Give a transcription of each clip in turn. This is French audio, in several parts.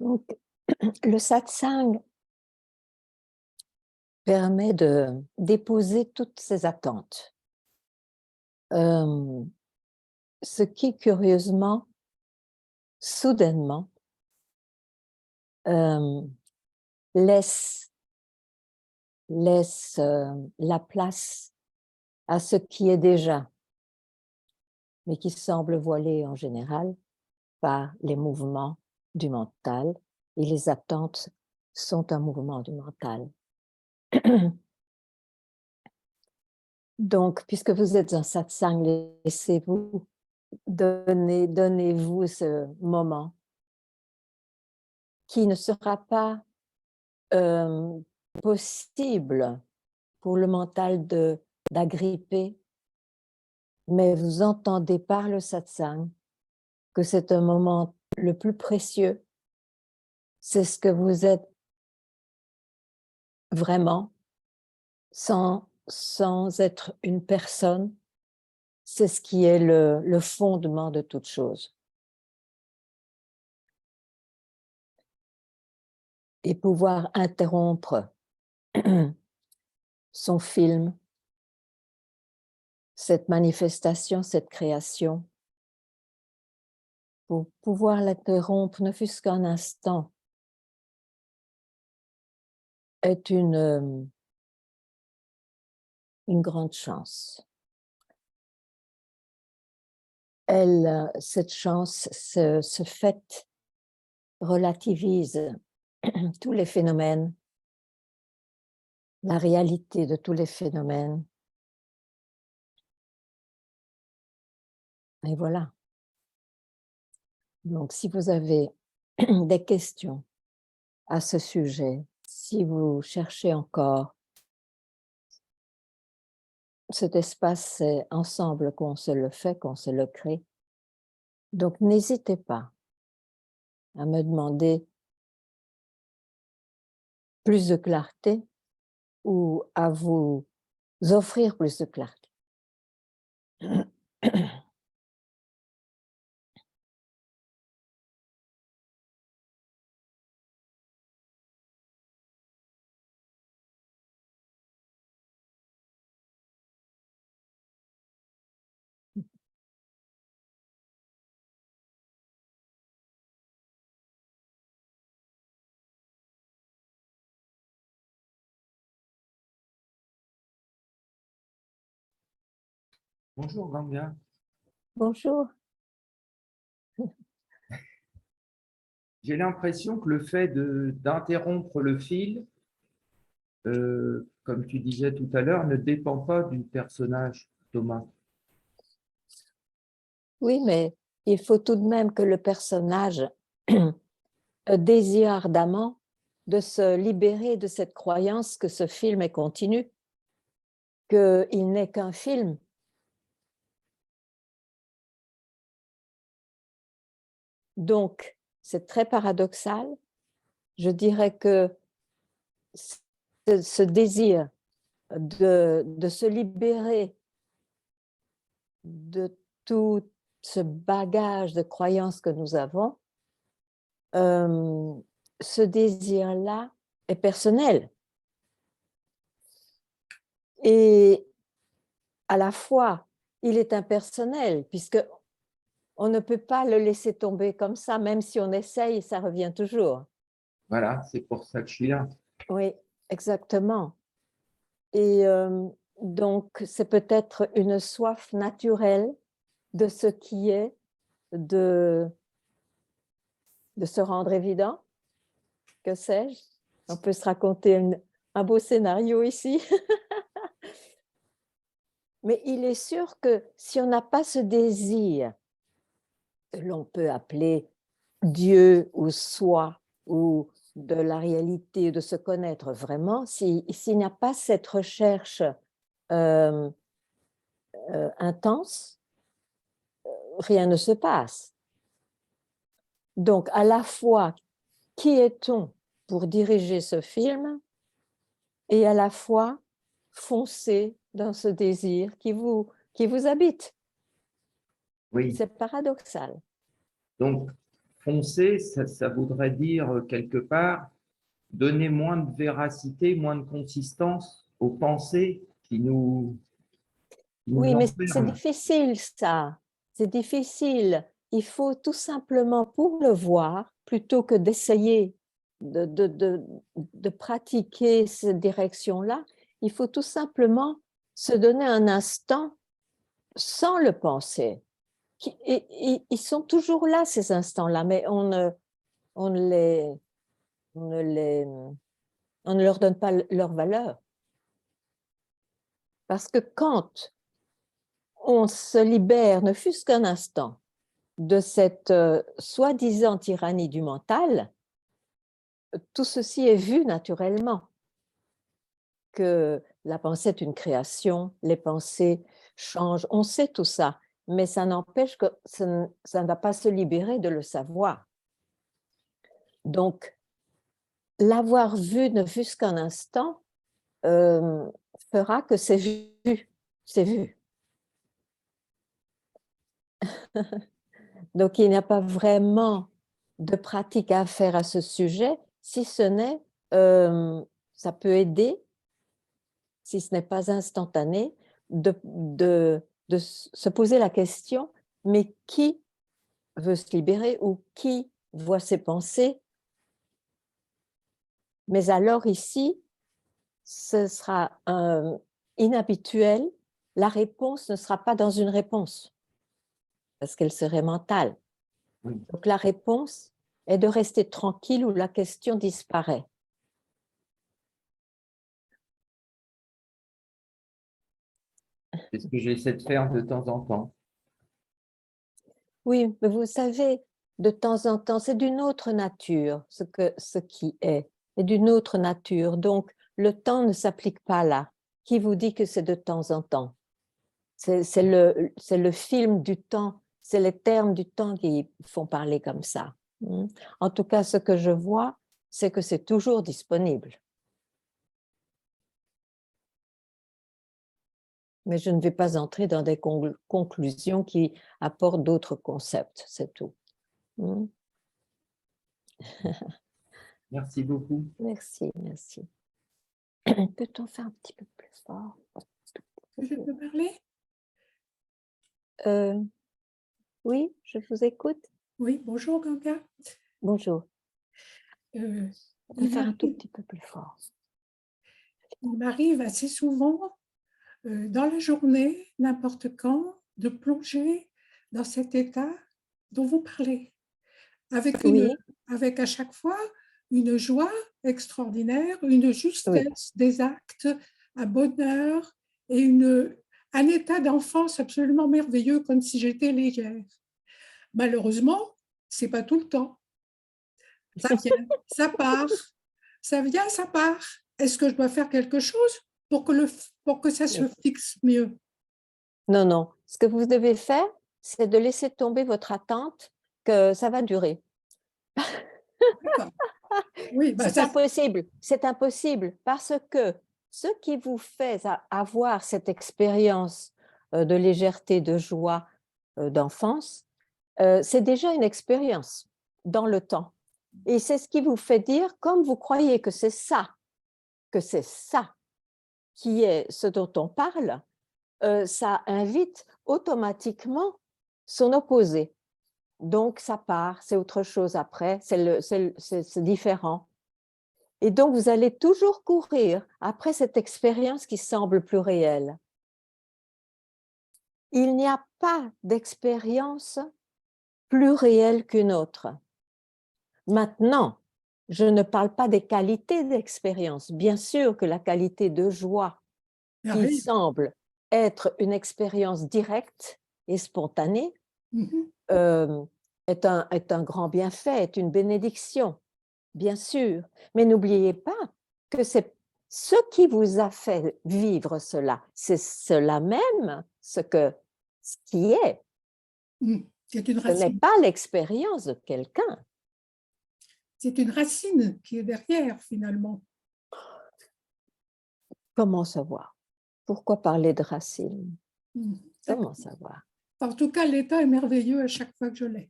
Donc, le satsang permet de déposer toutes ces attentes. Ce qui, curieusement, soudainement, laisse la place à ce qui est déjà, mais qui semble voilé en général par les mouvements du mental, et les attentes sont un mouvement du mental. Donc, puisque vous êtes en satsang, laissez-vous, donnez-vous ce moment qui ne sera pas possible pour le mental d'agripper, mais vous entendez par le satsang que c'est un moment le plus précieux, c'est ce que vous êtes vraiment, sans être une personne, c'est ce qui est le fondement de toute chose. Et pouvoir interrompre son film, cette manifestation, cette création, pour pouvoir l'interrompre, ne fût-ce qu'un instant, est une grande chance. Cette chance, ce fait relativise tous les phénomènes, la réalité de tous les phénomènes. Et voilà. Donc, si vous avez des questions à ce sujet, si vous cherchez encore, cet espace, c'est ensemble qu'on se le fait, qu'on se le crée. Donc, n'hésitez pas à me demander plus de clarté ou à vous offrir plus de clarté. Bonjour Ganga. Bonjour. J'ai l'impression que le fait d'interrompre le fil, comme tu disais tout à l'heure, ne dépend pas du personnage, Thomas. Oui, mais il faut tout de même que le personnage désire ardemment de se libérer de cette croyance que ce film est continu, qu'il n'est qu'un film. Donc, c'est très paradoxal. Je dirais que ce désir de se libérer de tout ce bagage de croyances que nous avons, ce désir-là est personnel. Et à la fois, il est impersonnel, puisque on ne peut pas le laisser tomber comme ça, même si on essaye, ça revient toujours. Voilà, c'est pour ça que je suis là. Oui, exactement. Et donc, c'est peut-être une soif naturelle de ce qui est, de se rendre évident, que sais-je. On peut se raconter un beau scénario ici. Mais il est sûr que si on n'a pas ce désir, que l'on peut appeler Dieu ou soi, ou de la réalité, de se connaître vraiment, s'il n'y a pas cette recherche intense, rien ne se passe. Donc, à la fois, qui est-on pour diriger ce film, et à la fois foncer dans ce désir qui vous habite. Oui. C'est paradoxal. Donc, foncer, ça voudrait dire quelque part donner moins de véracité, moins de consistance aux pensées qui nous Oui, mais c'est enferment. difficile ça. C'est difficile. Il faut tout simplement, pour le voir, plutôt que d'essayer de pratiquer cette direction-là, il faut tout simplement se donner un instant sans le penser. Ils sont toujours là, ces instants-là, mais on ne les, on ne les, on ne leur donne pas leur valeur. Parce que quand on se libère, ne fût-ce qu'un instant, de cette soi-disant tyrannie du mental, tout ceci est vu naturellement, que la pensée est une création, les pensées changent, on sait tout ça, mais ça n'empêche que ça ne va pas se libérer de le savoir. Donc, l'avoir vu, ne fût-ce qu'un instant, fera que c'est vu, c'est vu. Donc, il n'y a pas vraiment de pratique à faire à ce sujet, si ce n'est, ça peut aider, si ce n'est pas instantané, de se poser la question, mais qui veut se libérer ou qui voit ses pensées? Mais alors ici, ce sera inhabituel, la réponse ne sera pas dans une réponse, parce qu'elle serait mentale. Oui. Donc la réponse est de rester tranquille où la question disparaît. C'est ce que j'essaie de faire de temps en temps. Oui, mais vous savez, de temps en temps, c'est d'une autre nature, ce qui est d'une autre nature. Donc, le temps ne s'applique pas là. Qui vous dit que c'est de temps en temps? C'est le film du temps, c'est les termes du temps qui font parler comme ça. En tout cas, ce que je vois, c'est que c'est toujours disponible. Mais je ne vais pas entrer dans des conclusions qui apportent d'autres concepts, c'est tout. Merci beaucoup. Merci, merci. Peut-on faire un petit peu plus fort? Je peux parler? Oui, je vous écoute. Oui, bonjour Ganga. Bonjour. Euh, On peut faire un tout petit peu plus fort. il m'arrive assez souvent, dans la journée, n'importe quand, de plonger dans cet état dont vous parlez, avec, Oui, avec à chaque fois une joie extraordinaire, une justesse des actes, un bonheur et un état d'enfance absolument merveilleux, comme si j'étais légère. Malheureusement, c'est pas tout le temps. Ça vient, ça part, ça vient, ça part. Est-ce que je dois faire quelque chose pour que ça se fixe mieux? non, non. Ce que vous devez faire, c'est de laisser tomber votre attente que ça va durer. Oui, bah C'est ça, impossible, c'est impossible parce que ce qui vous fait avoir cette expérience de légèreté, de joie, d'enfance, c'est déjà une expérience dans le temps. Et c'est ce qui vous fait dire, comme vous croyez que c'est ça qui est ce dont on parle, ça invite automatiquement son opposé. Donc ça part, c'est autre chose après, c'est différent. Et donc vous allez toujours courir après cette expérience qui semble plus réelle. Il n'y a pas d'expérience plus réelle qu'une autre. Maintenant, je ne parle pas des qualités d'expérience. Bien sûr que la qualité de joie qui arrive. semble être une expérience directe et spontanée Mhm. est un grand bienfait, est une bénédiction, bien sûr. Mais n'oubliez pas que c'est ce qui vous a fait vivre cela, c'est cela même ce qui est. C'est une Ce n'est racine. pas l'expérience de quelqu'un. C'est une racine qui est derrière finalement. Comment savoir? Pourquoi parler de racines? Ça- Comment savoir? En tout cas, l'état est merveilleux à chaque fois que je l'ai.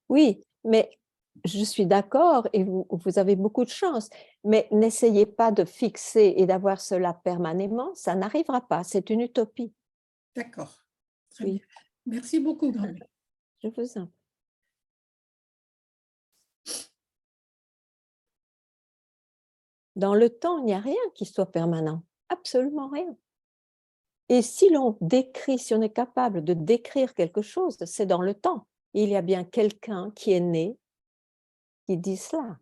Oui, mais je suis d'accord et vous avez beaucoup de chance, mais n'essayez pas de fixer et d'avoir cela permanément, ça n'arrivera pas, c'est une utopie. D'accord. Très Oui. bien. Merci beaucoup, grand-mère. Je vous en prie. Dans le temps, il n'y a rien qui soit permanent, absolument rien. Et si l'on décrit, si on est capable de décrire quelque chose, c'est dans le temps. Il y a bien quelqu'un qui est né qui dit cela.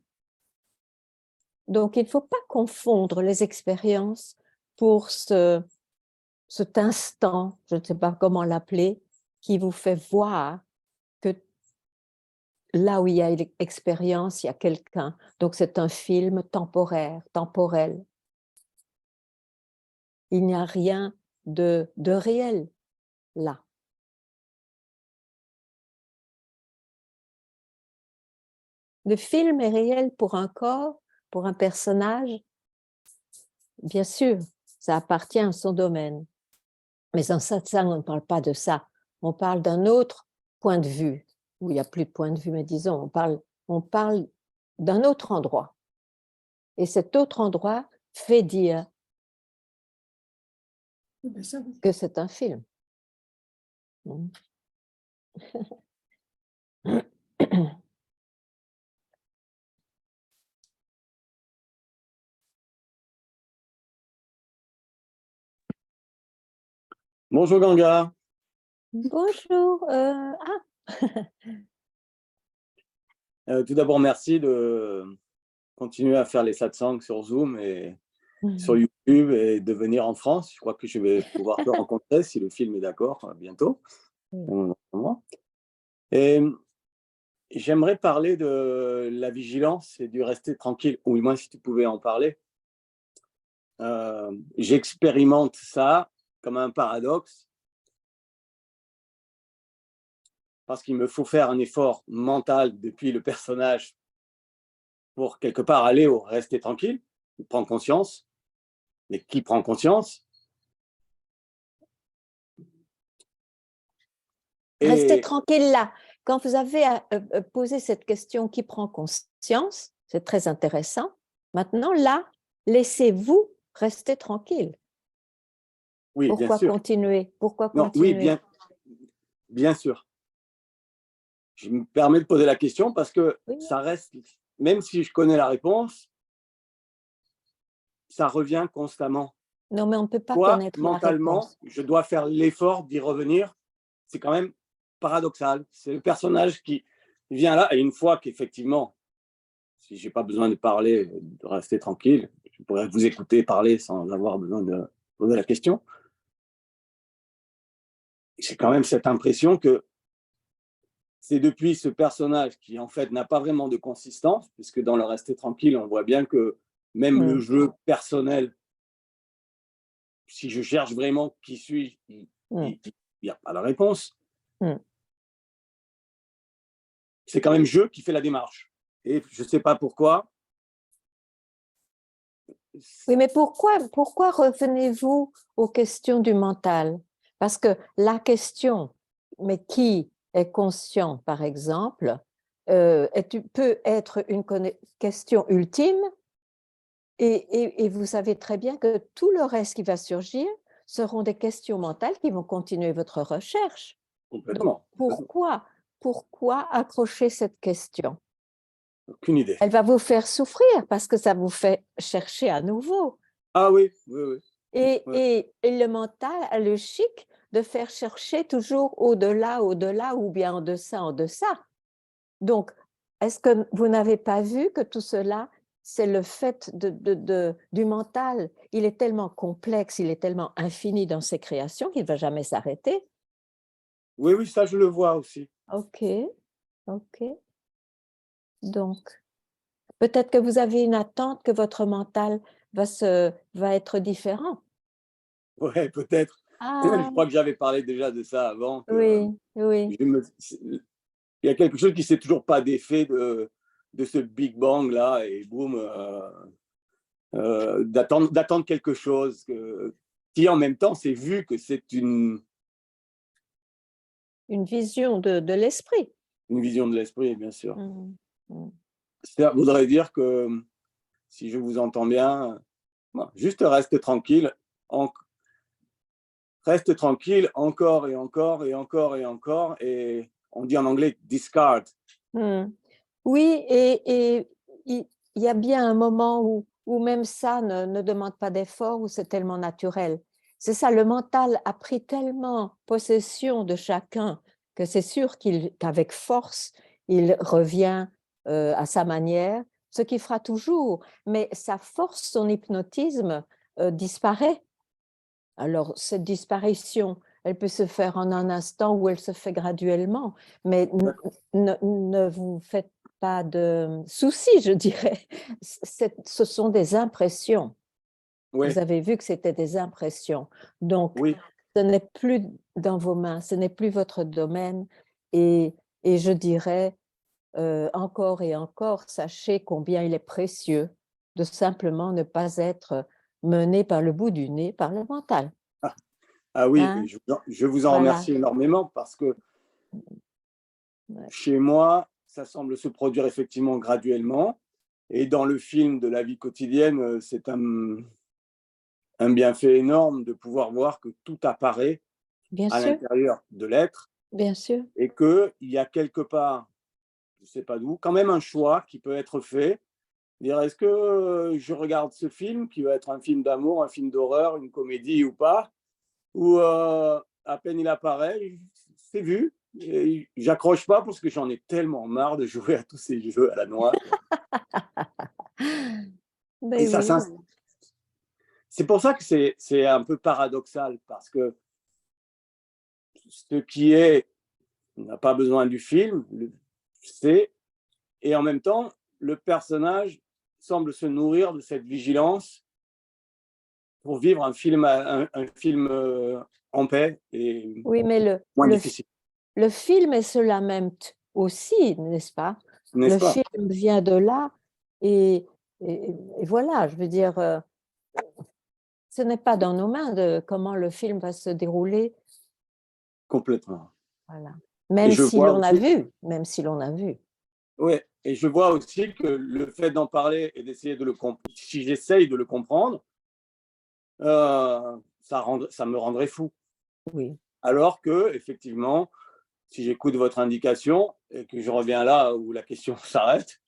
Donc, il ne faut pas confondre les expériences pour cet instant, je ne sais pas comment l'appeler, qui vous fait voir que là où il y a l'expérience, il y a quelqu'un. Donc, c'est un film temporaire, temporel. Il n'y a rien de réel là. Le film est réel pour un corps, pour un personnage. Bien sûr, ça appartient à son domaine. Mais en satsang, on ne parle pas de ça. On parle d'un autre point de vue, où il n'y a plus de point de vue, mais disons, on parle d'un autre endroit. Et cet autre endroit fait dire que c'est un film. Bonjour Ganga. Bonjour. Tout d'abord, merci de continuer à faire les satsangs sur Zoom et sur YouTube et de venir en France. Je crois que je vais pouvoir te rencontrer si le film est d'accord bientôt. Et j'aimerais parler de la vigilance et du rester tranquille, ou moins si tu pouvais en parler. J'expérimente ça comme un paradoxe parce qu'il me faut faire un effort mental depuis le personnage pour quelque part aller au rester tranquille, prendre conscience. Mais qui prend conscience? Restez tranquille là. Quand vous avez posé cette question, qui prend conscience, c'est très intéressant. Maintenant, là, laissez-vous rester tranquille. Oui, Pourquoi bien sûr. continuer? Pourquoi Non, continuer? oui, bien sûr. Je me permets de poser la question parce que ça reste, même si je connais la réponse, ça revient constamment. Non, mais on ne peut pas Toi, connaître mentalement, la réponse. je dois faire l'effort d'y revenir. C'est quand même paradoxal. C'est le personnage qui vient là, et une fois qu'effectivement, si je n'ai pas besoin de parler, de rester tranquille, je pourrais vous écouter parler sans avoir besoin de poser la question. J'ai quand même cette impression que c'est depuis ce personnage qui, en fait, n'a pas vraiment de consistance, puisque dans le rester tranquille, on voit bien que même le jeu personnel, si je cherche vraiment qui suis, il n'y a pas la réponse. C'est quand même je qui fais la démarche. Et je ne sais pas pourquoi. Oui, mais pourquoi revenez-vous aux questions du mental? Parce que la question, mais qui est conscient, par exemple, peut être une question ultime et vous savez très bien que tout le reste qui va surgir seront des questions mentales qui vont continuer votre recherche. Complètement. Donc, pourquoi accrocher cette question? Aucune idée. Elle va vous faire souffrir parce que ça vous fait chercher à nouveau. Ah oui, oui, oui. Et le mental a le chic de faire chercher toujours au-delà, au-delà, ou bien en deçà, en deçà. Donc, est-ce que vous n'avez pas vu que tout cela, c'est le fait du mental? Il est tellement complexe, il est tellement infini dans ses créations qu'il ne va jamais s'arrêter. Oui, oui, ça je le vois aussi. Ok. Donc, peut-être que vous avez une attente que votre mental va être différent. Oui, peut-être. Je crois que j'avais parlé déjà de ça avant. Oui. Il y a quelque chose qui ne s'est toujours pas défait de ce Big Bang là, et boum, d'attendre quelque chose qui en même temps c'est vu que c'est une vision de l'esprit. Une vision de l'esprit, bien sûr. Ça voudrait dire que, si je vous entends bien, bon, juste reste tranquille, reste tranquille encore et encore et encore et encore, et on dit en anglais discard. Oui, et il y a bien un moment où même ça ne demande pas d'effort, où c'est tellement naturel. C'est ça, le mental a pris tellement possession de chacun que c'est sûr qu'avec force, il revient à sa manière, ce qu'il fera toujours, mais sa force, son hypnotisme disparaît. Alors, cette disparition, elle peut se faire en un instant ou elle se fait graduellement, mais ne vous faites pas de soucis, je dirais. Ce sont des impressions. Oui, Vous avez vu que c'était des impressions. Donc, oui, ce n'est plus dans vos mains, ce n'est plus votre domaine. Et je dirais encore et encore, sachez combien il est précieux de simplement ne pas être mené par le bout du nez, par le mental. ah oui, Hein? je vous en Voilà. remercie énormément, parce que Ouais. chez moi, ça semble se produire effectivement graduellement. Et dans le film de la vie quotidienne, c'est un bienfait énorme de pouvoir voir que tout apparaît Bien à sûr, l'intérieur de l'être, bien sûr. et qu'il y a quelque part, je ne sais pas d'où, quand même un choix qui peut être fait. Dire, est-ce que je regarde ce film, qui va être un film d'amour, un film d'horreur, une comédie ou pas, ou à peine il apparaît, c'est vu. J'accroche pas parce que j'en ai tellement marre de jouer à tous ces jeux à la noix. Et Ben ça, oui, c'est pour ça que c'est un peu paradoxal, parce que ce qui est n'a pas besoin du film, c'est, et en même temps, le personnage semble se nourrir de cette vigilance pour vivre un film en paix et oui, mais moins difficile, le film est cela même aussi, n'est-ce pas? n'est-ce Le pas? film vient de là et, et voilà, je veux dire, ce n'est pas dans nos mains de comment le film va se dérouler. Complètement. Voilà. Et Même je si vois l'on a aussi, vu, même si l'on a vu. ouais, et je vois aussi que le fait d'en parler et d'essayer de le comprendre, si j'essaye de le comprendre, ça me rendrait fou. Oui. Alors que, effectivement, si j'écoute votre indication et que je reviens là où la question s'arrête,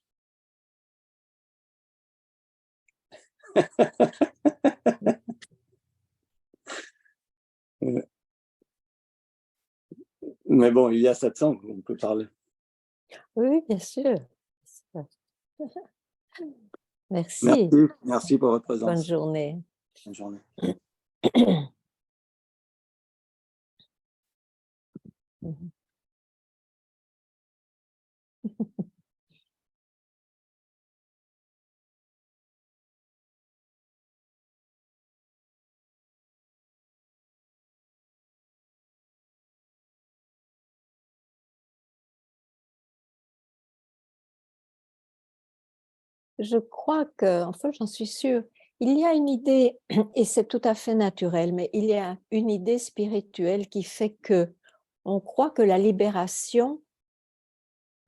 mais bon, il y a 700, on peut parler. Oui, bien sûr. Merci, Merci. merci pour votre Bonne présence. journée. Bonne journée. Je crois que, enfin, j'en suis sûre, il y a une idée, et c'est tout à fait naturel, mais il y a une idée spirituelle qui fait que on croit que la libération,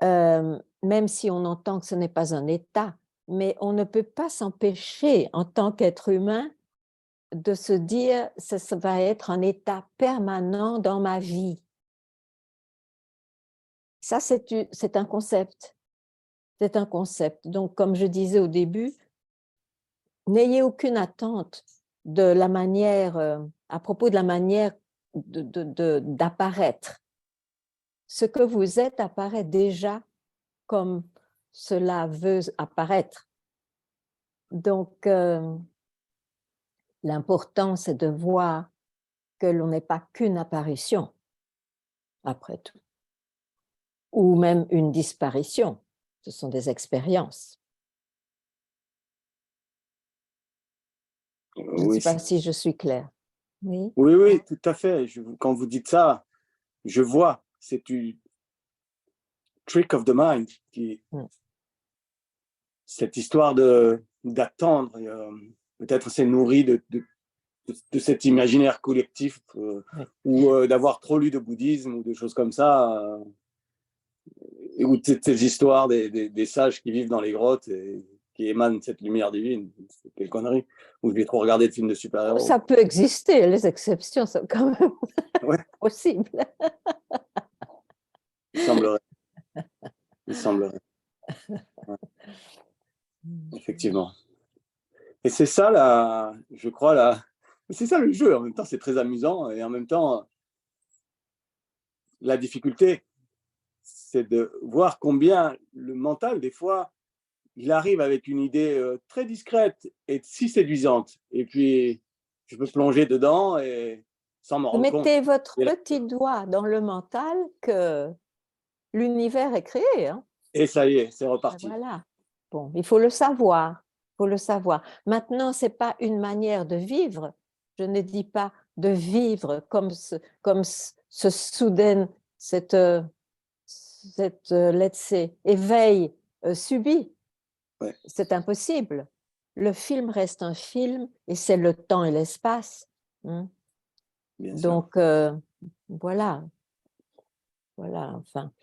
même si on entend que ce n'est pas un état, mais on ne peut pas s'empêcher en tant qu'être humain de se dire ça va être un état permanent dans ma vie. Ça, c'est un concept. C'est un concept. Donc, comme je disais au début, n'ayez aucune attente de la manière, à propos de la manière d'apparaître. Ce que vous êtes apparaît déjà comme cela veut apparaître. Donc, l'important, c'est de voir que l'on n'est pas qu'une apparition, après tout, ou même une disparition. Ce sont des expériences. Je ne Oui, sais pas si je suis claire. Oui, oui, oui, tout à fait. Quand vous dites ça, je vois, c'est une trick of the mind, cette histoire d'attendre, peut-être c'est nourri de cet imaginaire collectif, oui. ou d'avoir trop lu de bouddhisme ou des choses comme ça. ou ces histoires des sages qui vivent dans les grottes et qui émanent cette lumière divine. C'est quelle connerie. Ou je vais trop regarder de films de super-héros. Ça peut exister, les exceptions sont quand même Ouais. possibles. Il semblerait. Il semblerait. Ouais. Effectivement. Et c'est ça, je crois, c'est ça le jeu. En même temps, c'est très amusant. Et en même temps, la difficulté, c'est de voir combien le mental, des fois, il arrive avec une idée très discrète et si séduisante. Et puis, je peux plonger dedans et sans m'en Vous rendre compte. mettez votre petit doigt dans le mental que l'univers est créé. Hein. Et ça y est, c'est reparti. Voilà. Bon, il faut le savoir. Il faut le savoir. Maintenant, ce n'est pas une manière de vivre. Je ne dis pas de vivre comme ce soudain, cette let's say, éveil subi. Ouais. C'est impossible. Le film reste un film et c'est le temps et l'espace. Hein. Donc, voilà. Voilà, enfin,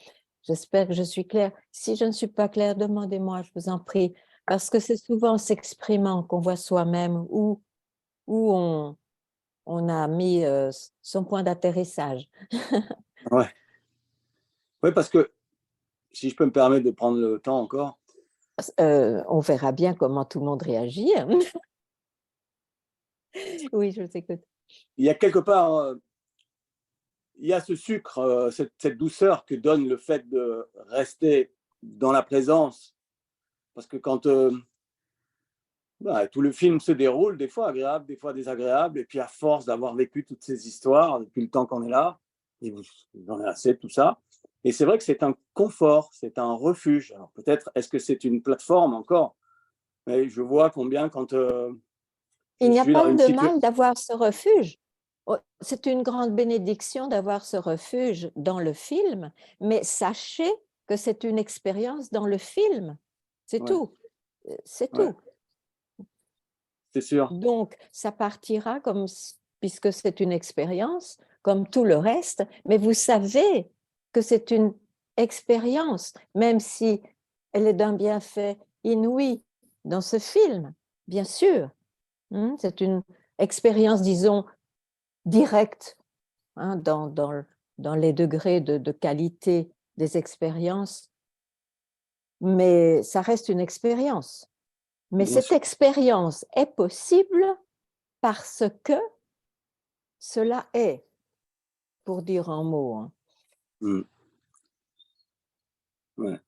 j'espère que je suis claire. Si je ne suis pas claire, demandez-moi, je vous en prie. Parce que c'est souvent en s'exprimant qu'on voit soi-même où on a mis son point d'atterrissage. Ouais. Oui, parce que, si je peux me permettre de prendre le temps encore. On verra bien comment tout le monde réagit. Hein. Oui, je vous écoute. Il y a quelque part, il y a ce sucre, cette douceur que donne le fait de rester dans la présence. Parce que quand tout le film se déroule, des fois agréable, des fois désagréable, et puis à force d'avoir vécu toutes ces histoires depuis le temps qu'on est là, et vous en avez assez de tout ça. Et c'est vrai que c'est un confort, c'est un refuge. Alors peut-être, est-ce que c'est une plateforme encore? Mais je vois combien quand il n'y a pas de situation... mal d'avoir ce refuge. C'est une grande bénédiction d'avoir ce refuge dans le film, mais sachez que c'est une expérience dans le film. C'est tout. C'est tout. C'est sûr. Donc, ça partira comme, puisque c'est une expérience, comme tout le reste, mais vous savez que c'est une expérience, même si elle est d'un bienfait inouï dans ce film, bien sûr. C'est une expérience, disons, directe dans les degrés de qualité des expériences, mais ça reste une expérience. Mais Bien cette sûr. expérience est possible parce que cela est, pour dire en mots. Hein. Ouais.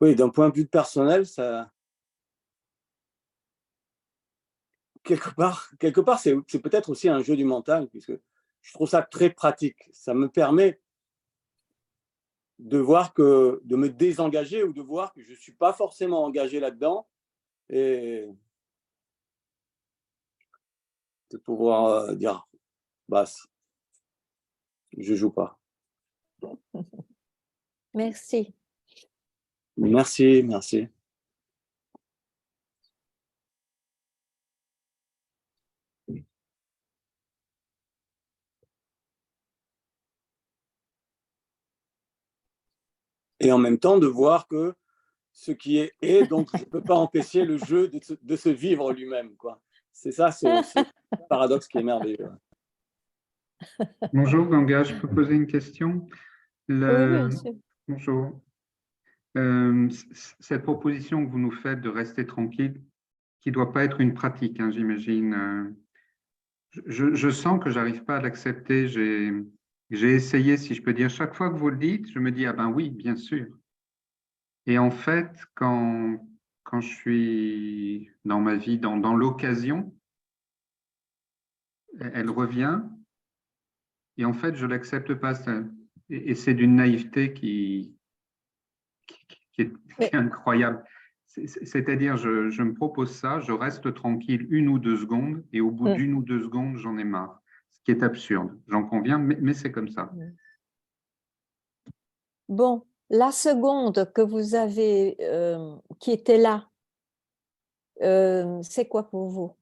Oui, d'un point de vue personnel, ça... Quelque part c'est peut-être aussi un jeu du mental, puisque je trouve ça très pratique. Ça me permet de voir de me désengager ou de voir que je ne suis pas forcément engagé là-dedans et de pouvoir dire, bah, je ne joue pas. Merci. Merci, merci. Et en même temps, de voir que ce qui est donc je ne peux pas empêcher le jeu de se vivre lui-même, quoi. C'est ça, ce paradoxe qui est merveilleux. Bonjour Ganga, je peux poser une question? Oui, bien sûr. Bonjour. Cette proposition que vous nous faites de rester tranquille, qui ne doit pas être une pratique, hein, j'imagine. Je sens que je n'arrive pas à l'accepter. J'ai essayé, si je peux dire, chaque fois que vous le dites, je me dis, ah ben oui, bien sûr. Et en fait, quand je suis dans ma vie, dans l'occasion, elle revient. Et en fait, je ne l'accepte pas. Et c'est d'une naïveté qui est incroyable. C'est-à-dire, je me propose ça, je reste tranquille 1 ou 2 secondes, et au bout d'1 ou 2 secondes, j'en ai marre. Ce qui est absurde, j'en conviens, mais c'est comme ça. Bon, la seconde que vous avez, qui était là, c'est quoi pour vous?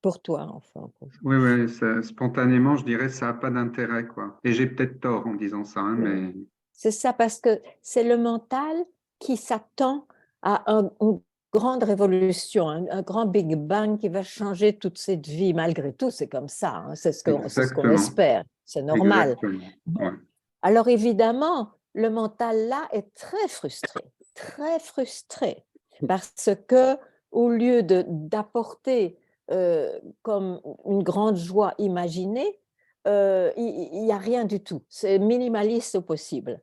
Pour toi, enfin. Oui, spontanément, je dirais ça n'a pas d'intérêt, quoi. Et j'ai peut-être tort en disant ça, hein, mais C'est ça, parce que c'est le mental qui s'attend à une grande révolution, un grand Big Bang qui va changer toute cette vie. Malgré tout, c'est comme ça, hein, c'est ce qu'on Exactement. espère, c'est normal. Exactement. Ouais. Alors évidemment, le mental là est très frustré, parce que au lieu d'apporter comme une grande joie imaginée, il n'y a rien du tout. C'est minimaliste au possible.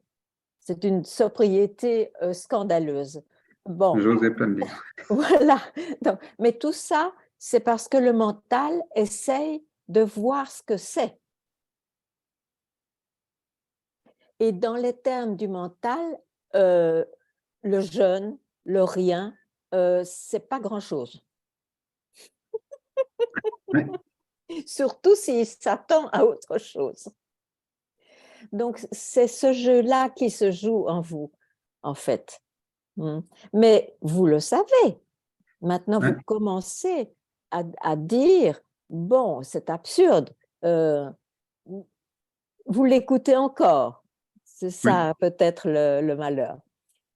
C'est une sobriété scandaleuse. Bon, J'osais pas le dire. voilà. Donc, mais tout ça, c'est parce que le mental essaye de voir ce que c'est. Et dans les termes du mental, le jeûne, le rien, c'est pas grand-chose. Ouais. Surtout s'il s'attend à autre chose. Donc, c'est ce jeu-là qui se joue en vous, en fait. Mais vous le savez. Maintenant, Ouais. vous commencez à dire, bon, c'est absurde. Vous l'écoutez encore. C'est ça peut-être le malheur.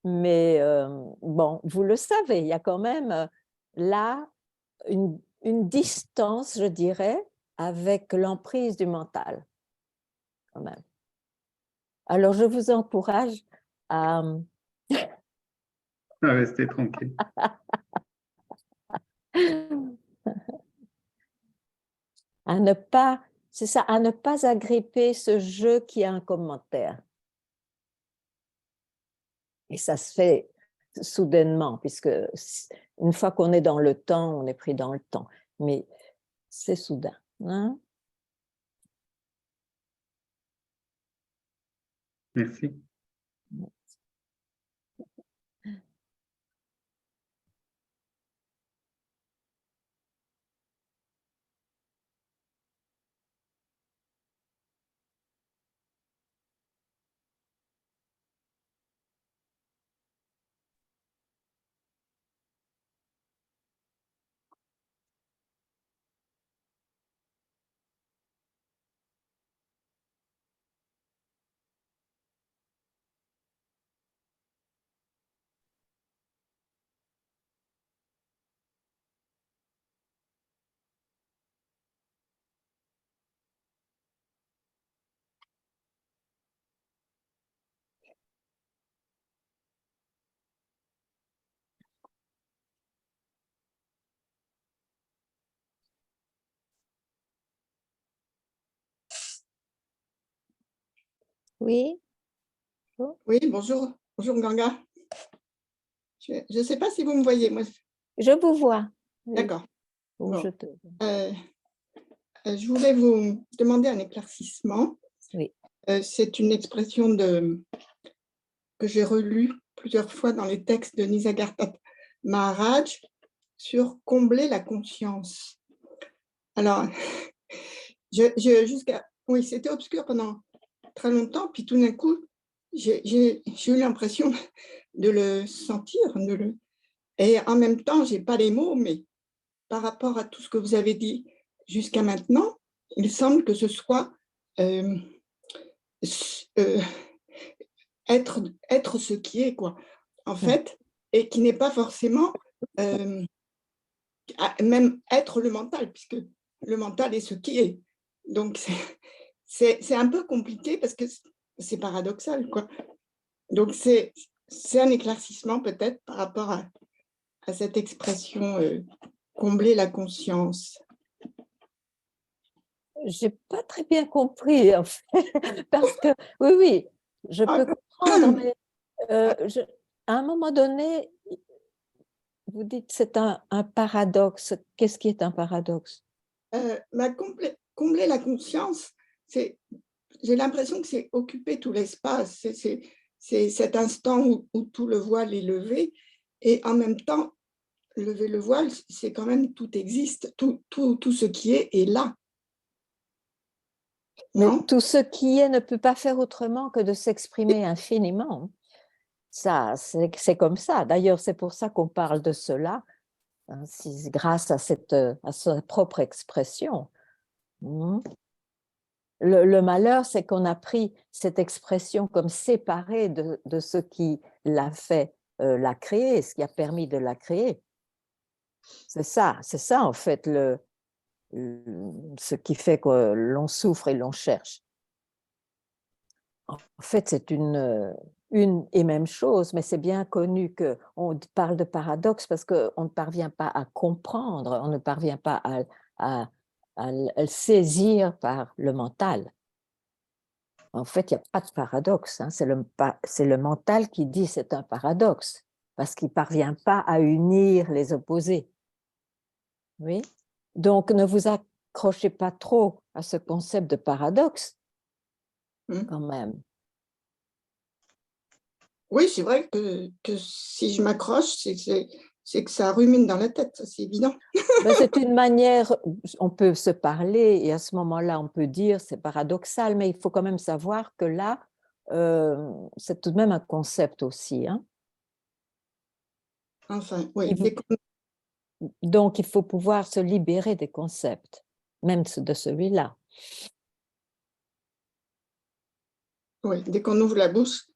Mais bon, vous le savez, il y a quand même là une distance, je dirais, avec l'emprise du mental, quand même. Alors, je vous encourage à Restez tranquille. ne pas, c'est ça, à ne pas agripper ce jeu qui a un commentaire. Et ça se fait soudainement, puisque une fois qu'on est dans le temps, on est pris dans le temps. Mais c'est soudain. Hein? Merci. Oui. Oui, bonjour. Bonjour Ganga. Je ne sais pas si vous me voyez. Moi. Je vous vois. Oui. D'accord. Bon. Je voulais vous demander un éclaircissement. Oui. C'est une expression que j'ai relue plusieurs fois dans les textes de Nisargadatta Maharaj sur combler la conscience. Alors, oui, c'était obscur pendant très longtemps, puis tout d'un coup, j'ai eu l'impression de le sentir, et en même temps, je n'ai pas les mots, mais par rapport à tout ce que vous avez dit jusqu'à maintenant, il semble que ce soit être ce qui est, quoi, en fait, et qui n'est pas forcément même être le mental, puisque le mental est ce qui est. Donc, c'est un peu compliqué parce que c'est paradoxal, quoi. Donc, c'est un éclaircissement peut-être par rapport à cette expression combler la conscience. Je n'ai pas très bien compris, en fait, parce que, oui, je peux comprendre, mais à un moment donné, vous dites c'est un paradoxe. Qu'est-ce qui est un paradoxe? Combler la conscience, j'ai l'impression que c'est occuper tout l'espace, c'est cet instant où tout le voile est levé, et en même temps, lever le voile, c'est quand même tout existe, tout ce qui est là. Non? Mais tout ce qui est ne peut pas faire autrement que de s'exprimer infiniment. Ça, c'est comme ça. D'ailleurs, c'est pour ça qu'on parle de cela, hein, grâce à sa propre expression. Le malheur, c'est qu'on a pris cette expression comme séparée de ce qui l'a fait, l'a créer, ce qui a permis de la créer. C'est ça en fait ce qui fait que l'on souffre et l'on cherche. En fait, c'est une et même chose, mais c'est bien connu qu'on parle de paradoxe parce qu'on ne parvient pas à comprendre, on ne parvient pas à le saisir par le mental. En fait, il n'y a pas de paradoxe, hein. C'est le mental qui dit c'est un paradoxe, parce qu'il ne parvient pas à unir les opposés. Oui? Donc, ne vous accrochez pas trop à ce concept de paradoxe, quand même. Oui, c'est vrai que si je m'accroche, c'est que ça rumine dans la tête, ça, c'est évident. Ben, c'est une manière, on peut se parler et à ce moment-là, on peut dire c'est paradoxal, mais il faut quand même savoir que là, c'est tout de même un concept aussi, hein. Enfin, oui. Donc, il faut pouvoir se libérer des concepts, même de celui-là. Oui, dès qu'on ouvre la bouche,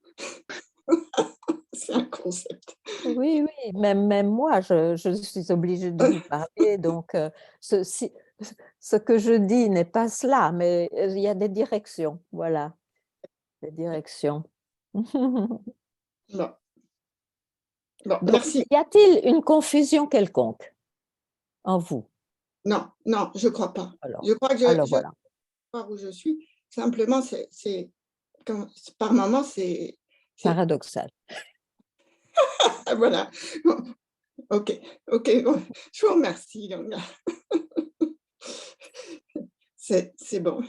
c'est un concept. Oui, oui, même moi, je suis obligée de vous parler, donc ce que je dis n'est pas cela, mais il y a des directions, voilà, des directions. Bon. Bon, Donc, merci. y a-t-il une confusion quelconque en vous? Non, non, je ne crois pas. Alors, Je crois que alors je voilà. sais où je suis. Simplement, par moments, c'est… Paradoxal. Ah, voilà. Bon, ok, bon, je vous remercie. Donc, c'est bon.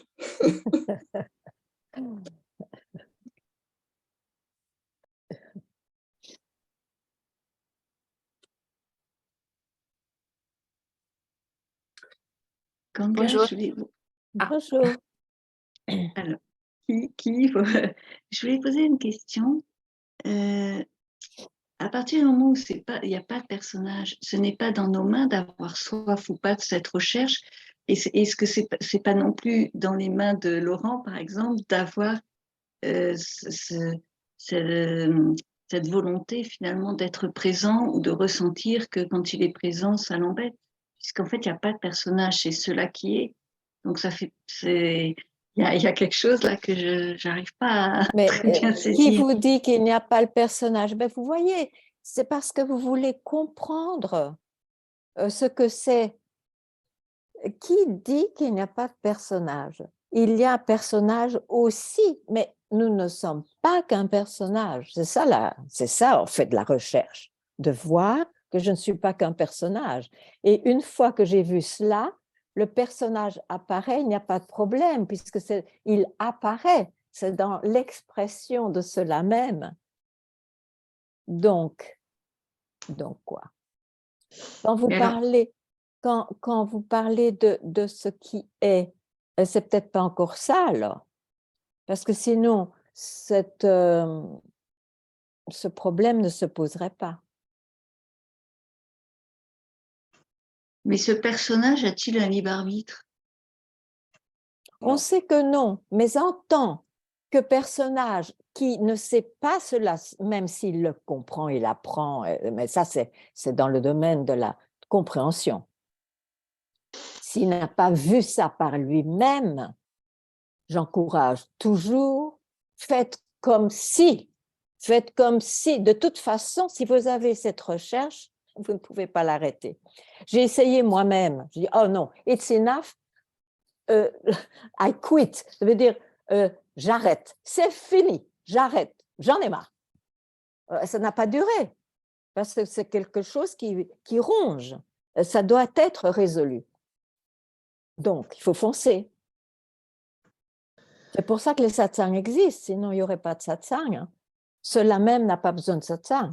Kanga, Bonjour. Bonjour. Alors, je voulais poser une question. À partir du moment où il n'y a pas de personnage, ce n'est pas dans nos mains d'avoir soif ou pas de cette recherche. Est-ce que c'est pas non plus dans les mains de Laurent, par exemple, d'avoir cette volonté finalement d'être présent ou de ressentir que quand il est présent, ça l'embête, puisqu'en fait, il n'y a pas de personnage, c'est cela qui est. Donc, il y a quelque chose là que je n'arrive pas à Mais très bien qui saisir. vous dit qu'il n'y a pas le personnage? Ben, vous voyez, c'est parce que vous voulez comprendre ce que c'est. Qui dit qu'il n'y a pas de personnage? Il y a un personnage aussi, mais nous ne sommes pas qu'un personnage. C'est ça, en fait, la recherche, de voir que je ne suis pas qu'un personnage. Et une fois que j'ai vu cela, le personnage apparaît, il n'y a pas de problème, puisque il apparaît, c'est dans l'expression de cela même. Donc quoi? Quand vous parlez quand vous parlez de ce qui est, c'est peut-être pas encore ça alors, parce que sinon ce problème ne se poserait pas. Mais ce personnage a-t-il un libre arbitre? On sait que non, mais en tant que personnage qui ne sait pas cela, même s'il le comprend, il apprend, mais ça c'est dans le domaine de la compréhension. S'il n'a pas vu ça par lui-même, j'encourage toujours, faites comme si, de toute façon, si vous avez cette recherche, vous ne pouvez pas l'arrêter. J'ai essayé moi-même, je dis, oh non, it's enough, I quit, ça veut dire, j'arrête, c'est fini, j'arrête, j'en ai marre. Ça n'a pas duré, parce que c'est quelque chose qui ronge, ça doit être résolu. Donc, il faut foncer. C'est pour ça que les satsangs existent, sinon il n'y aurait pas de satsang. Hein. Cela même n'a pas besoin de satsang.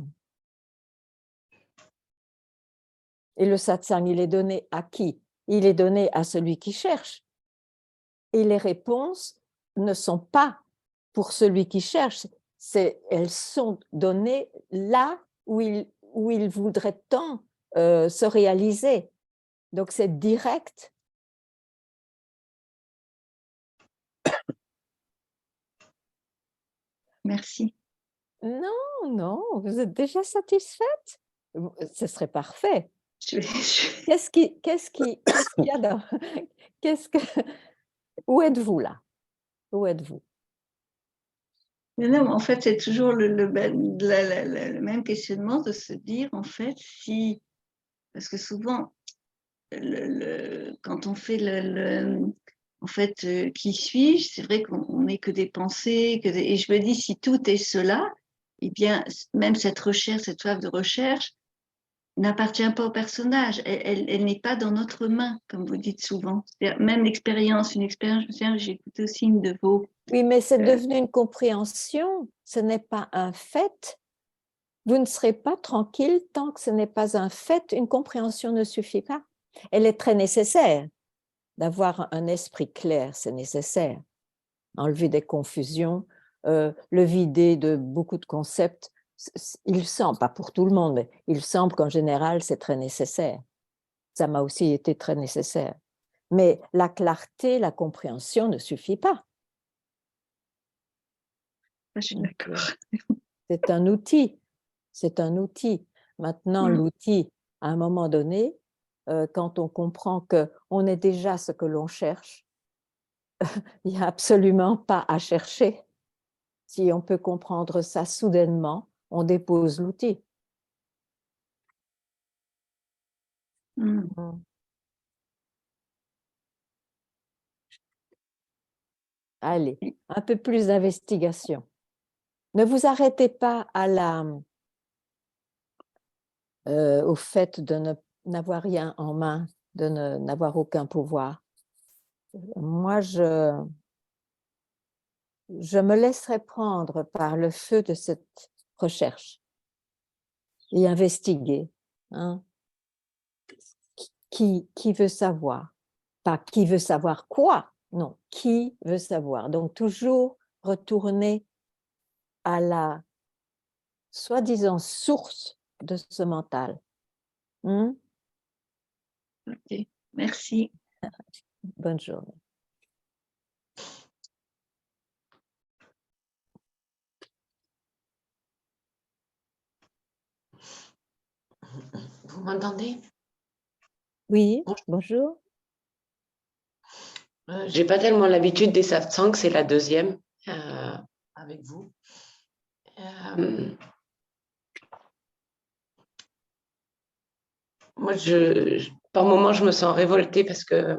Et le satsang, il est donné à qui? Il est donné à celui qui cherche. Et les réponses ne sont pas pour celui qui cherche, elles sont données là où il voudrait tant se réaliser. Donc c'est direct. Merci. Non, non, vous êtes déjà satisfaite? Ce serait parfait. Qu'est-ce qu'il y a dans qu'est-ce que où êtes-vous là? Où êtes-vous? Mais non, en fait, c'est toujours le même questionnement de se dire, en fait, si, parce que souvent, quand on fait en fait, qui suis-je, c'est vrai qu'on n'est que des pensées, et je me dis, si tout est cela, eh bien, même cette recherche, cette soif de recherche, n'appartient pas au personnage, elle n'est pas dans notre main, comme vous dites souvent. Même l'expérience, une expérience, je me souviens, j'ai écouté aussi une de vos... Oui, mais c'est devenu une compréhension, ce n'est pas un fait. Vous ne serez pas tranquille tant que ce n'est pas un fait. Une compréhension ne suffit pas. Elle est très nécessaire. D'avoir un esprit clair, c'est nécessaire. Enlever des confusions, le vider de beaucoup de concepts, il semble, pas pour tout le monde, mais il semble qu'en général, c'est très nécessaire. Ça m'a aussi été très nécessaire. Mais la clarté, la compréhension ne suffit pas. Je suis d'accord. C'est un outil. C'est un outil. Maintenant, l'outil, à un moment donné, quand on comprend qu'on est déjà ce que l'on cherche, il n'y a absolument pas à chercher. Si on peut comprendre ça soudainement, on dépose l'outil. Allez, un peu plus d'investigation. Ne vous arrêtez pas au fait de n'avoir rien en main, de n'avoir aucun pouvoir. Moi, je me laisserai prendre par le feu de cette recherche et investiguer. Hein. Qui veut savoir? Pas qui veut savoir quoi, non, qui veut savoir. Donc, toujours retourner à la soi-disant source de ce mental. Ok, merci. Bonne journée. Vous m'entendez? Oui, bonjour. J'ai pas tellement l'habitude des satsangs, c'est la deuxième avec vous. Moi, par moments, je me sens révoltée parce que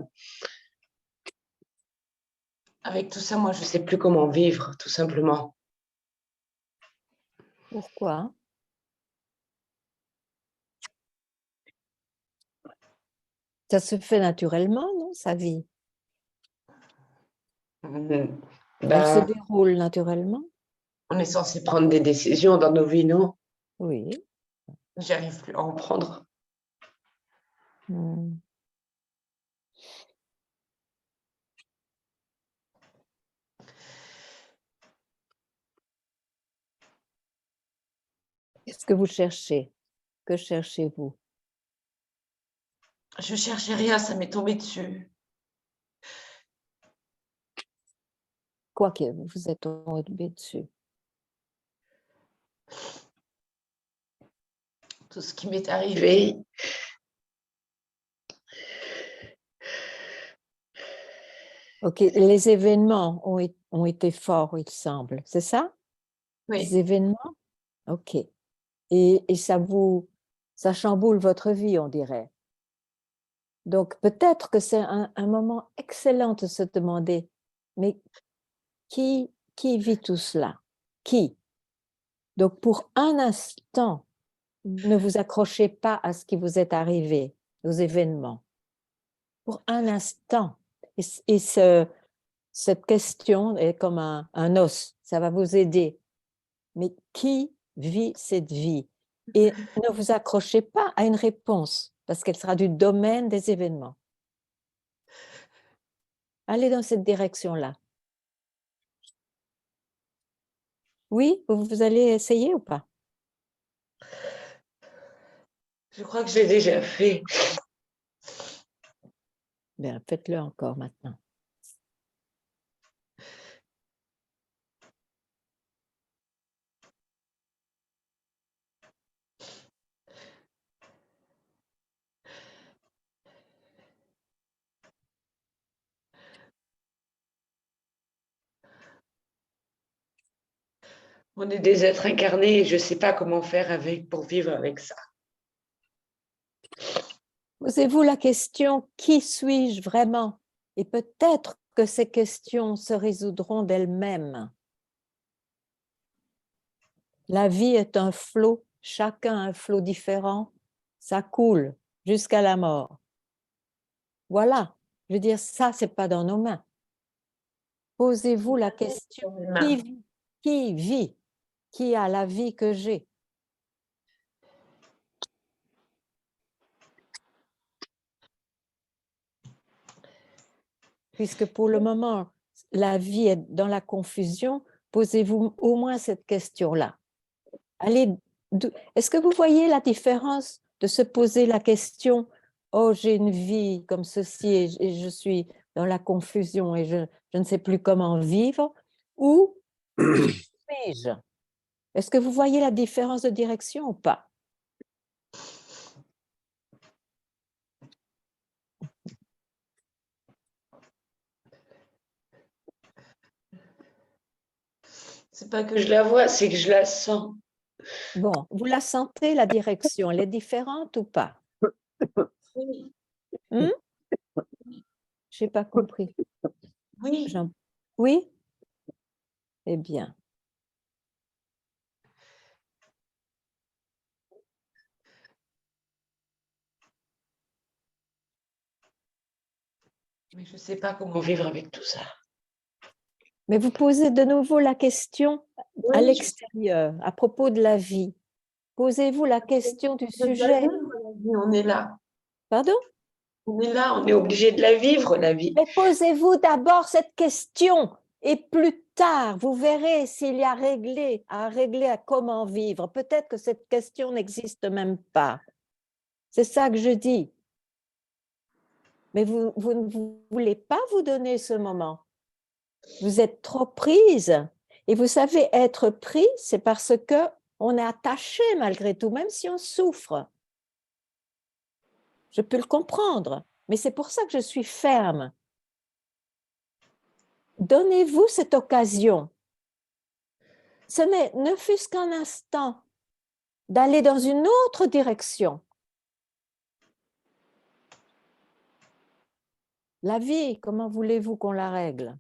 avec tout ça, moi, je sais plus comment vivre, tout simplement. Pourquoi? Ça se fait naturellement, non, sa vie? Elle se déroule naturellement? On est censé prendre des décisions dans nos vies, non? Oui. J'arrive plus à en prendre. Qu'est-ce que vous cherchez? Que cherchez-vous? Je cherchais rien, ça m'est tombé dessus. Quoi que vous êtes tombé dessus? Tout ce qui m'est arrivé. Ok, les événements ont été forts, il semble, c'est ça? Oui. Les événements? Ok. Et ça chamboule votre vie, on dirait. Donc, peut-être que c'est un moment excellent de se demander, mais qui vit tout cela? Qui? Donc, pour un instant, ne vous accrochez pas à ce qui vous est arrivé, aux événements. Pour un instant. Et cette question est comme un os, ça va vous aider. Mais qui vit cette vie? Et ne vous accrochez pas à une réponse, parce qu'elle sera du domaine des événements. Allez dans cette direction-là. Oui, vous allez essayer ou pas? Je crois que je l'ai déjà fait. Bien, faites-le encore maintenant. On est des êtres incarnés et je ne sais pas comment faire pour vivre avec ça. Posez-vous la question, qui suis-je vraiment? Et peut-être que ces questions se résoudront d'elles-mêmes. La vie est un flot, chacun un flot différent, ça coule jusqu'à la mort. Voilà, je veux dire, ça, c'est pas dans nos mains. Posez-vous la question, qui vit? Qui a la vie que j'ai? Puisque pour le moment, la vie est dans la confusion, posez-vous au moins cette question-là. Est-ce que vous voyez la différence de se poser la question « Oh, j'ai une vie comme ceci et je suis dans la confusion et je ne sais plus comment vivre » ou « Qui suis-je » Est-ce que vous voyez la différence de direction ou pas? C'est pas que je la vois, c'est que je la sens. Bon, vous la sentez, la direction, elle est différente ou pas? Oui. Je n'ai pas compris. Oui. Oui? Eh bien. Mais je ne sais pas comment vivre avec tout ça. Mais vous posez de nouveau la question à Oui, l'extérieur, à propos de la vie. Posez-vous la question du sujet. On est là. Pardon? On est là, on est obligé de la vivre, la vie. Mais posez-vous d'abord cette question et plus tard, vous verrez s'il y a à régler à comment vivre. Peut-être que cette question n'existe même pas. C'est ça que je dis. Mais vous ne voulez pas vous donner ce moment. Vous êtes trop prise. Et vous savez, être pris, c'est parce qu'on est attaché malgré tout, même si on souffre. Je peux le comprendre, mais c'est pour ça que je suis ferme. Donnez-vous cette occasion. Ne fût-ce qu'un instant d'aller dans une autre direction. La vie, comment voulez-vous qu'on la règle?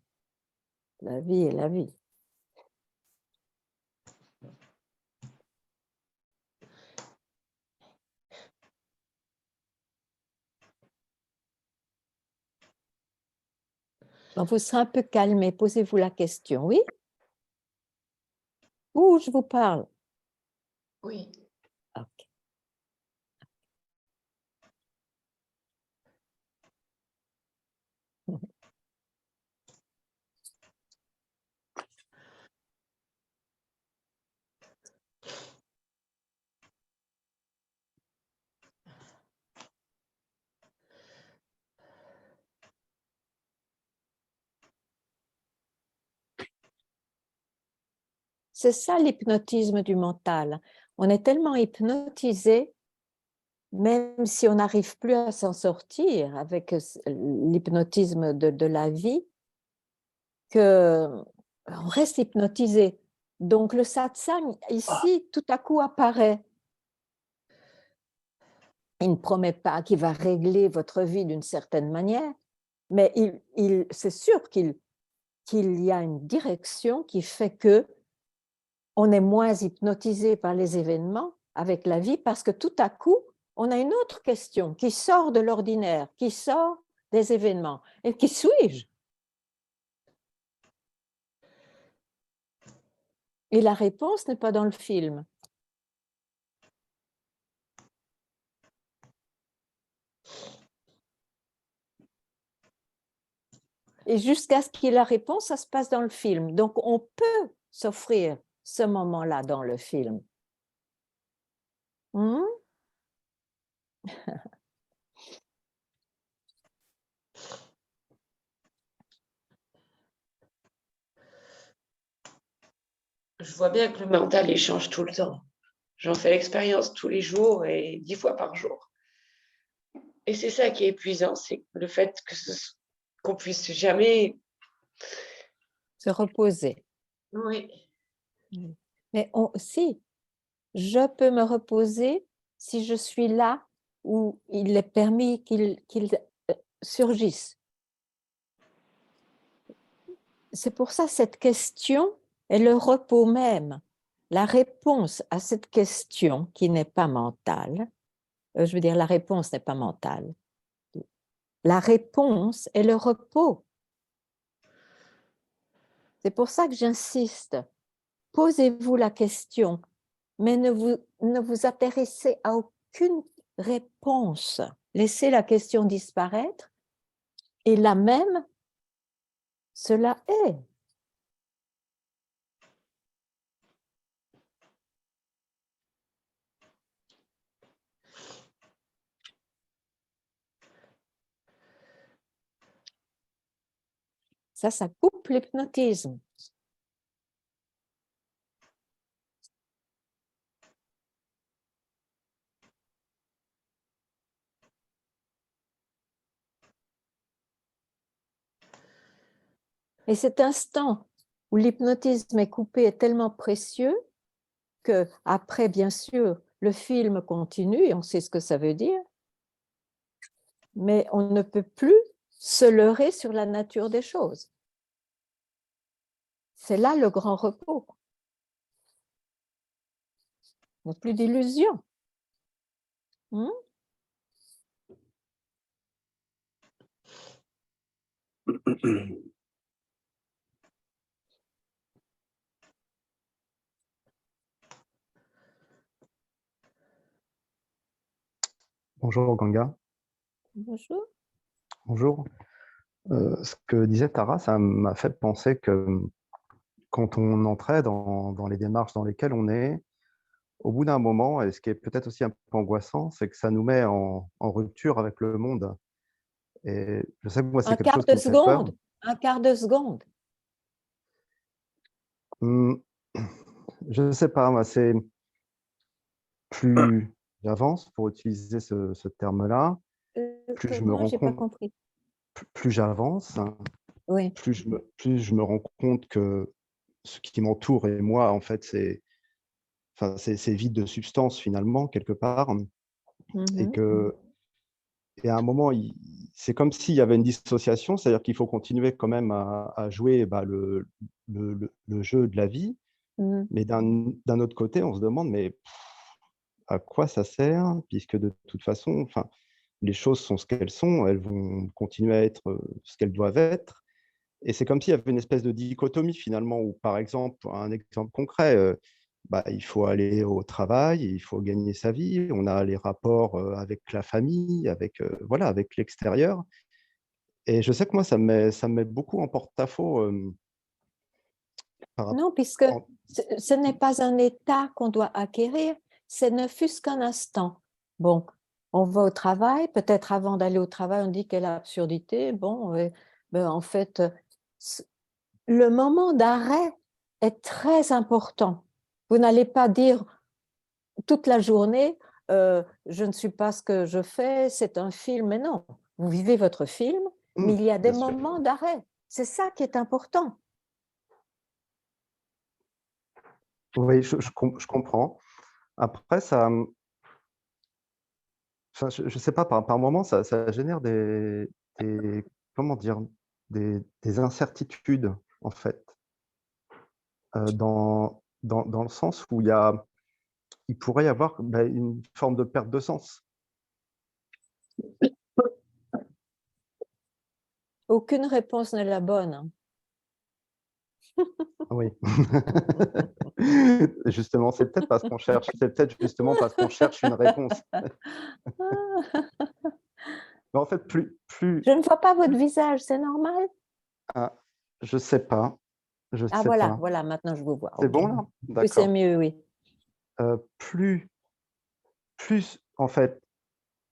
La vie est la vie. Donc, vous serez un peu calmé, posez-vous la question, oui? Où je vous parle? Oui. Ok. C'est ça l'hypnotisme du mental. On est tellement hypnotisé, même si on n'arrive plus à s'en sortir avec l'hypnotisme de la vie, qu'on reste hypnotisé. Donc le satsang, ici, tout à coup apparaît. Il ne promet pas qu'il va régler votre vie d'une certaine manière, mais c'est sûr qu'il y a une direction qui fait que on est moins hypnotisé par les événements avec la vie parce que tout à coup, on a une autre question qui sort de l'ordinaire, qui sort des événements. Et qui suis-je? Et la réponse n'est pas dans le film. Et jusqu'à ce qu'il y ait la réponse, ça se passe dans le film. Donc, on peut s'offrir ce moment-là dans le film. Je vois bien que le mental, il change tout le temps. J'en fais l'expérience tous les jours et 10 fois par jour. Et c'est ça qui est épuisant, c'est le fait qu'on puisse jamais Se reposer. Oui. Mais Mais si, je peux me reposer si je suis là où il est permis qu'il surgisse. C'est pour ça cette question est le repos même. La réponse à cette question qui n'est pas mentale, je veux dire la réponse n'est pas mentale. La réponse est le repos. C'est pour ça que j'insiste. Posez-vous la question, mais ne vous intéressez à aucune réponse. Laissez la question disparaître et là même, cela est. Ça coupe l'hypnotisme. Et cet instant où l'hypnotisme est coupé est tellement précieux que après, bien sûr, le film continue et on sait ce que ça veut dire, mais on ne peut plus se leurrer sur la nature des choses. C'est là le grand repos. Il n'y a plus d'illusions. Bonjour Ganga. Bonjour. Bonjour. Ce que disait Tara, ça m'a fait penser que quand on entrait dans les démarches dans lesquelles on est, au bout d'un moment, et ce qui est peut-être aussi un peu angoissant, c'est que ça nous met en rupture avec le monde. Et je sais que moi, c'est quelque chose qui me fait peur. Un quart de seconde. Je ne sais pas, moi, c'est plus j'avance, pour utiliser ce terme-là, plus je me rends J'ai pas compte, compris. plus j'avance, Oui. plus je me rends compte que ce qui m'entoure et moi, en fait, c'est vide de substance finalement, quelque part. Et à un moment, c'est comme s'il y avait une dissociation, c'est-à-dire qu'il faut continuer quand même à jouer le jeu de la vie. Mais d'un autre côté, on se demande, mais à quoi ça sert? Puisque de toute façon, les choses sont ce qu'elles sont, elles vont continuer à être ce qu'elles doivent être. Et c'est comme s'il y avait une espèce de dichotomie finalement, où par exemple, un exemple concret, il faut aller au travail, il faut gagner sa vie, on a les rapports avec la famille, avec l'extérieur. Et je sais que moi, ça me met beaucoup en porte-à-faux. Non, puisque ce n'est pas un état qu'on doit acquérir, ce ne fût-ce qu'un instant. Bon, on va au travail, peut-être avant d'aller au travail, on dit quelle absurdité. Bon, en fait, le moment d'arrêt est très important. Vous n'allez pas dire toute la journée, je ne suis pas ce que je fais, c'est un film, mais non. Vous vivez votre film, mais il y a des moments d'arrêt. C'est ça qui est important. Oui, je comprends. Après, je sais pas, par moment, ça génère comment dire, des incertitudes, en fait, dans le sens où il pourrait y avoir une forme de perte de sens. Aucune réponse n'est la bonne. Oui. Justement, c'est peut-être justement parce qu'on cherche une réponse. Mais en fait, Je ne vois pas votre visage, c'est normal? Je sais pas. Ah voilà, voilà, maintenant je vous vois. C'est Ok. bon là? Oui, c'est mieux, oui. Plus en fait,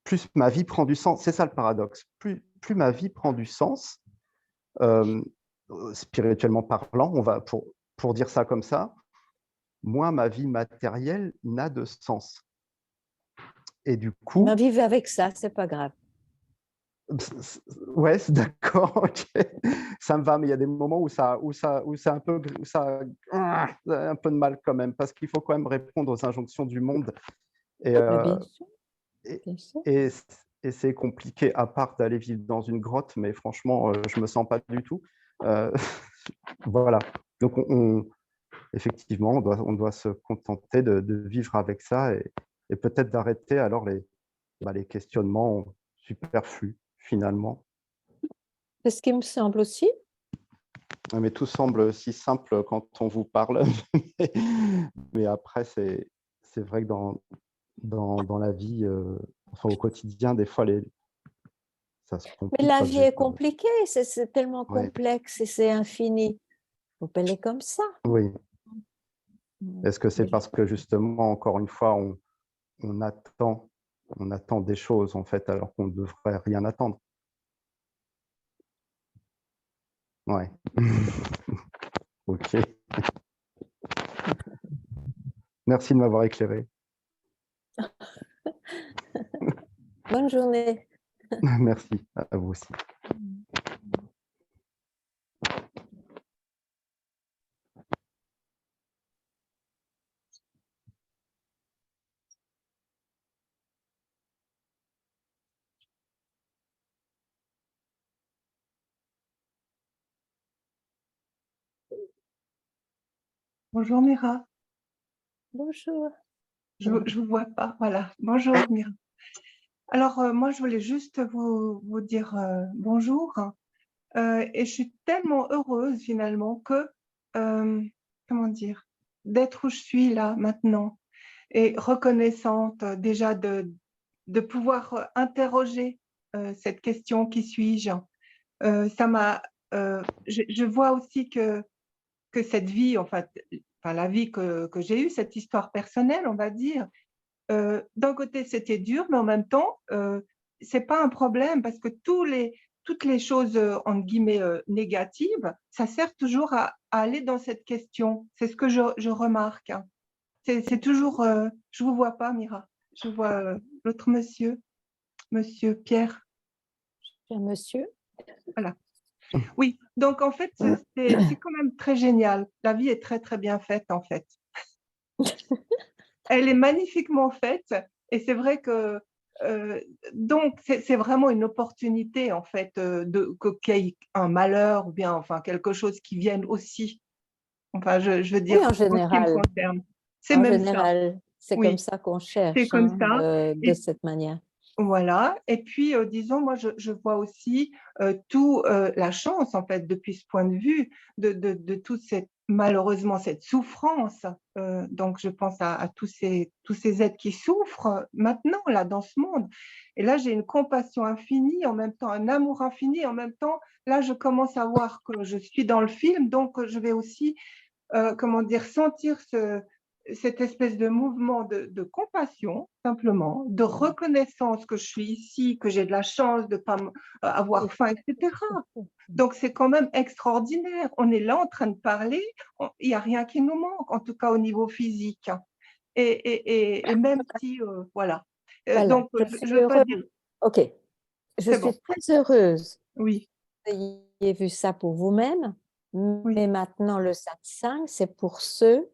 plus ma vie prend du sens. C'est ça le paradoxe. Plus ma vie prend du sens, spirituellement parlant, on va pour dire ça comme ça, moins ma vie matérielle n'a de sens. Et du coup, Vivez avec ça, c'est pas grave. Ouais, c'est d'accord, ok. Ça me va, mais il y a des moments où c'est un peu, un peu de mal quand même, parce qu'il faut quand même répondre aux injonctions du monde. Et, Mais bien sûr, et, bien sûr. et c'est compliqué, à part d'aller vivre dans une grotte, mais franchement, je me sens pas du tout. Voilà. Donc, effectivement, on doit se contenter de vivre avec ça et peut-être d'arrêter alors les questionnements superflus, finalement. C'est ce qui me semble aussi. Mais tout semble si simple quand on vous parle. Mais après, c'est vrai que dans la vie, enfin, au quotidien, des fois, ça se Mais complique. la Quoi. vie est compliquée, c'est tellement Ouais, complexe et c'est infini. Faut pas aller comme ça. oui. Mm. Est-ce que c'est parce que justement, encore une fois, on attend des choses, en fait, alors qu'on ne devrait rien attendre? Ouais. Ok. Merci de m'avoir éclairé. Bonne journée. Merci à vous aussi. Bonjour Mira, Bonjour. je ne vous vois pas, voilà. Bonjour Mira. Alors moi je voulais juste vous dire bonjour et je suis tellement heureuse finalement que, comment dire, d'être où je suis là maintenant et reconnaissante déjà de pouvoir interroger cette question qui suis-je. Ça m'a, je vois aussi que cette vie, en fait, enfin, la vie que j'ai eue, cette histoire personnelle, on va dire, d'un côté, c'était dur, mais en même temps, c'est pas un problème parce que toutes les choses, entre guillemets, négatives, ça sert toujours à aller dans cette question. C'est ce que je remarque. Hein. C'est toujours, je vous vois pas, Mira. Je vois l'autre monsieur, monsieur Pierre. Un monsieur. Voilà. Oui, donc en fait, c'est quand même très génial. La vie est très, très bien faite, en fait. Elle est magnifiquement faite et c'est vrai que donc c'est vraiment une opportunité en fait qu'il y ait un malheur ou bien enfin quelque chose qui vienne aussi. Enfin, je veux Oui, dire, en en ce qui me général. concerne. C'est En même ça. général, c'est comme Oui, ça qu'on c'est cherche, comme hein, ça. de Et cette manière. voilà. Et puis, disons, moi, je vois aussi la chance, en fait, depuis ce point de vue, de toute cette, malheureusement, cette souffrance. Donc, je pense à tous ces êtres qui souffrent maintenant, là, dans ce monde. Et là, j'ai une compassion infinie, en même temps, un amour infini. En même temps, là, je commence à voir que je suis dans le film, donc je vais aussi, comment dire, sentir cette espèce de mouvement de compassion, simplement, de reconnaissance que je suis ici, que j'ai de la chance de ne pas avoir faim, etc. Donc, c'est quand même extraordinaire. On est là en train de parler, il n'y a rien qui nous manque, en tout cas au niveau physique. Et même si, voilà. Voilà, Donc, je je suis ne veux pas dire, heureuse. OK. Je c'est suis bon, très heureuse oui, que vous ayez vu ça pour vous-même, oui, mais maintenant, le satsang, c'est pour ceux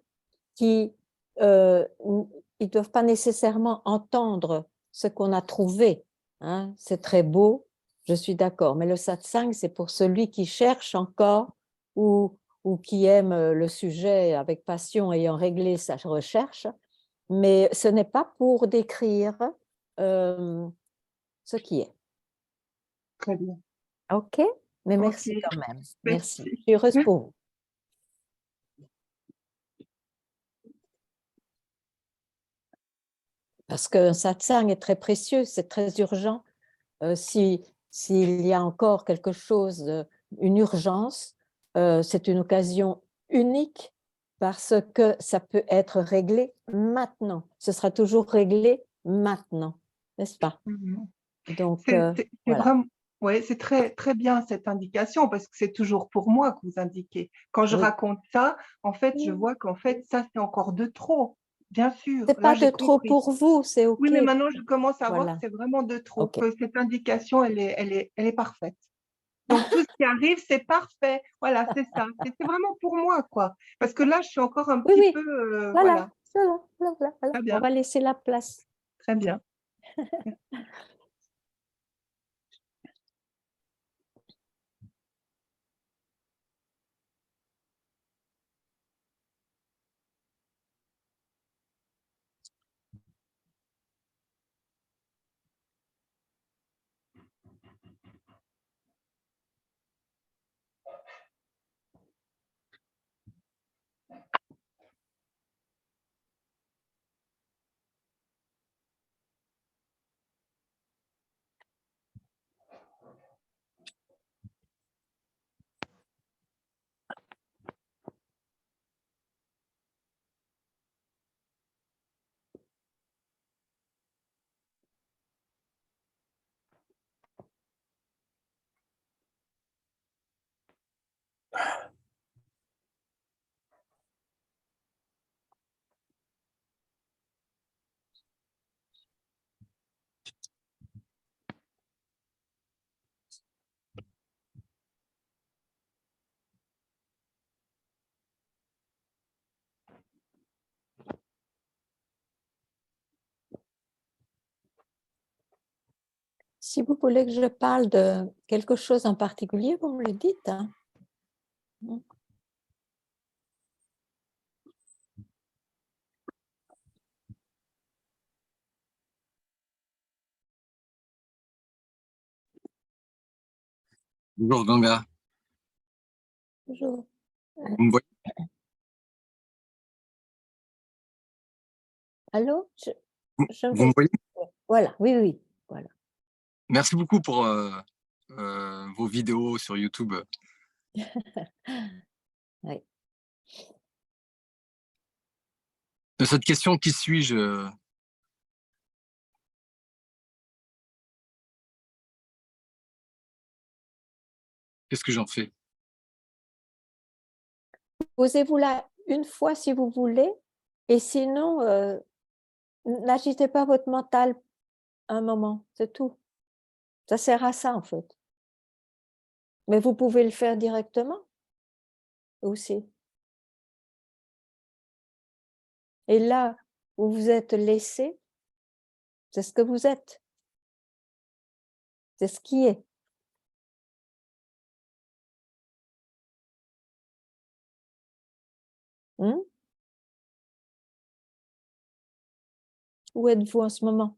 qui ils doivent pas nécessairement entendre ce qu'on a trouvé. Hein. C'est très beau, je suis d'accord, mais le satsang, c'est pour celui qui cherche encore ou qui aime le sujet avec passion, ayant réglé sa recherche, mais ce n'est pas pour décrire ce qui est. très bien. OK? Mais OK, merci quand même. Merci. Je merci. suis heureuse pour vous. Parce qu'un satsang est très précieux, c'est très urgent. S'il y a encore quelque chose, une urgence, c'est une occasion unique parce que ça peut être réglé maintenant. Ce sera toujours réglé maintenant, n'est-ce pas? Mhm. Donc, C'est voilà. vraiment, ouais, c'est très, très bien cette indication parce que c'est toujours pour moi que vous indiquez. Quand je Oui. raconte ça, en fait, je vois qu'en fait, ça, c'est encore de trop. Bien sûr, C'est là pas j'ai de trop compris. pour vous, c'est OK. Oui, mais maintenant je commence à voir Voilà. que c'est vraiment de trop, OK. que cette indication, elle est parfaite. Donc tout ce qui arrive, c'est parfait. Voilà, c'est ça. C'est vraiment pour moi, quoi. Parce que là, je suis encore un Oui, petit oui. peu, Voilà. voilà. Voilà. Très On bien, va laisser la place. très bien. Si vous voulez que je parle de quelque chose en particulier, vous me le dites. Hein. Bonjour Ganga, Bonjour. vous me voyez? Allô? Je Vous me vous... voyez? Voilà, oui. Voilà. Merci beaucoup pour vos vidéos sur YouTube. Oui. De cette question, qui suis-je? Qu'est-ce que j'en fais? Posez-vous-la une fois si vous voulez, et sinon, n'agitez pas votre mental un moment, c'est tout. Ça sert à ça, en fait. Mais vous pouvez le faire directement aussi. Et là où vous êtes laissé, c'est ce que vous êtes. C'est ce qui est. Où êtes-vous en ce moment?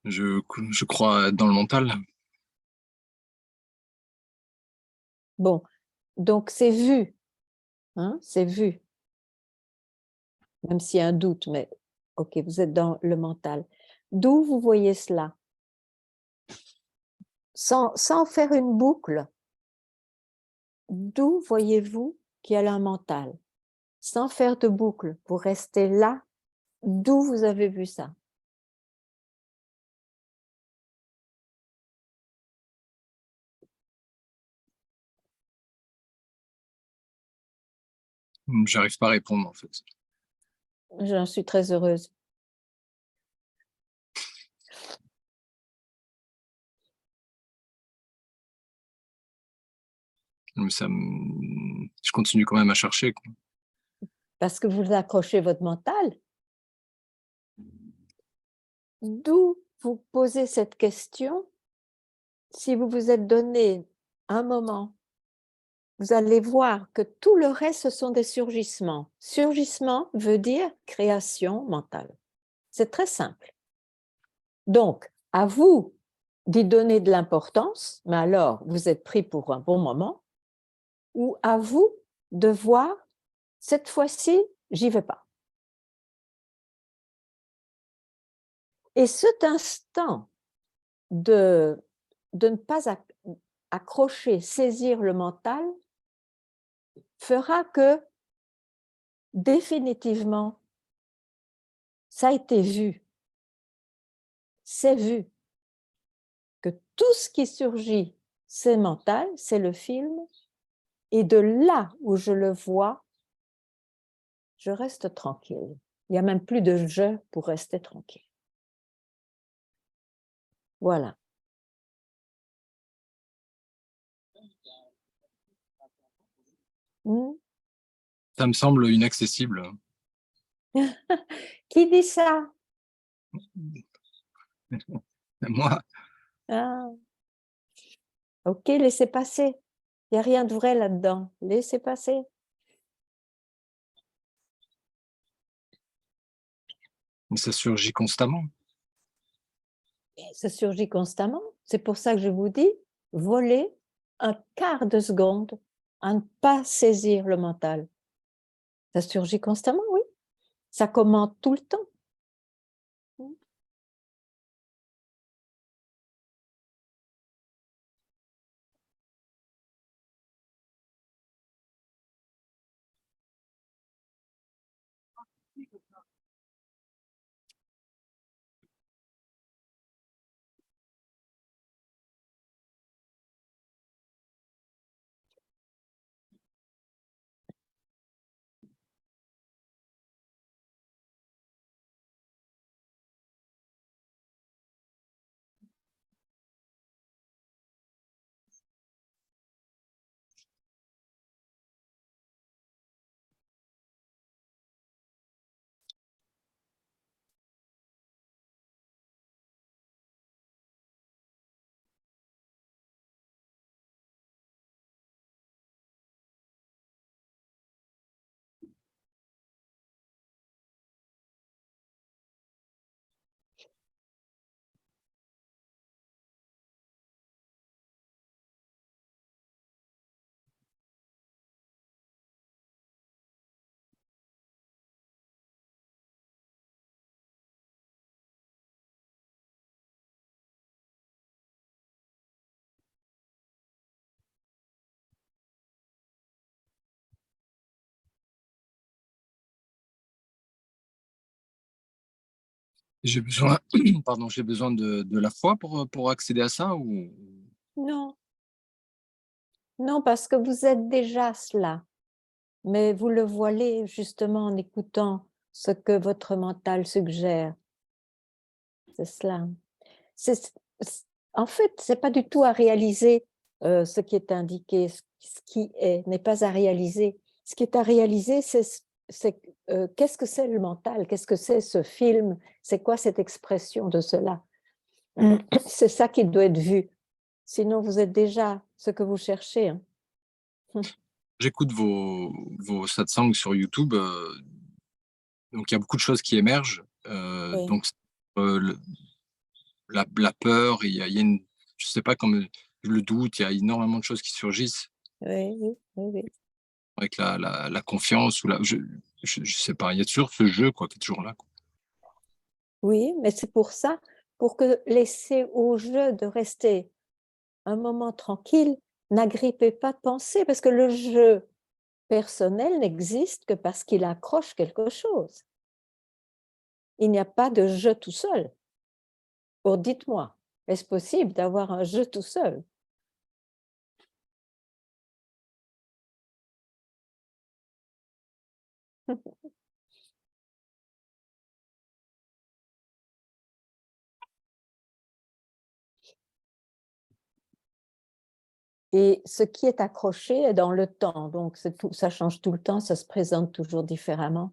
Je crois dans le mental. Bon, donc c'est vu. C'est vu. Même s'il y a un doute, mais OK, vous êtes dans le mental. D'où vous voyez cela? Sans faire une boucle, d'où voyez-vous qu'il y a un mental? Sans faire de boucle, vous restez là, d'où vous avez vu ça? J'arrive pas à répondre en fait. J'en suis très heureuse. Mais je continue quand même à chercher, quoi. Parce que vous accrochez votre mental. D'où vous posez cette question? Si vous vous êtes donné un moment, vous allez voir que tout le reste, ce sont des surgissements. Surgissement veut dire création mentale. C'est très simple. Donc, à vous d'y donner de l'importance, mais alors vous êtes pris pour un bon moment, ou à vous de voir, cette fois-ci, j'y vais pas. Et cet instant de ne pas accrocher, saisir le mental, fera que définitivement, ça a été vu. C'est vu que tout ce qui surgit, c'est mental, c'est le film, et de là où je le vois, je reste tranquille. Il n'y a même plus de je pour rester tranquille. Voilà. Ça me semble inaccessible. Qui dit ça? Moi. Ah. Ok, laissez passer. Il n'y a rien de vrai là-dedans. Laissez passer. Mais ça surgit constamment. Et ça surgit constamment. C'est pour ça que je vous dis, voler un quart de seconde à ne pas saisir le mental. Ça surgit constamment, oui. Ça commente tout le temps. J'ai besoin, pardon, j'ai besoin de la foi pour accéder à ça ou... Non. Non, parce que vous êtes déjà cela. Mais vous le voilez justement en écoutant ce que votre mental suggère. C'est cela. En fait, ce n'est pas du tout à réaliser ce qui est indiqué, ce qui n'est pas à réaliser. Ce qui est à réaliser, c'est qu'est-ce que c'est le mental, qu'est-ce que c'est ce film, c'est quoi cette expression de cela. C'est ça qui doit être vu. Sinon, vous êtes déjà ce que vous cherchez. Hein. J'écoute vos satsangs sur YouTube, donc il y a beaucoup de choses qui émergent. Oui. Donc, la peur, il y a une, je sais pas, comme le doute, il y a énormément de choses qui surgissent. Oui, oui, oui. Avec la confiance, ou je sais pas, il y a toujours ce jeu quoi, qui est toujours là. Quoi. Oui, mais c'est pour ça, pour que laisser au jeu de rester un moment tranquille, n'agrippez pas de pensée, parce que le jeu personnel n'existe que parce qu'il accroche quelque chose. Il n'y a pas de jeu tout seul. Or, dites-moi, est-ce possible d'avoir un jeu tout seul? Et ce qui est accroché est dans le temps, donc ça change tout le temps, ça se présente toujours différemment.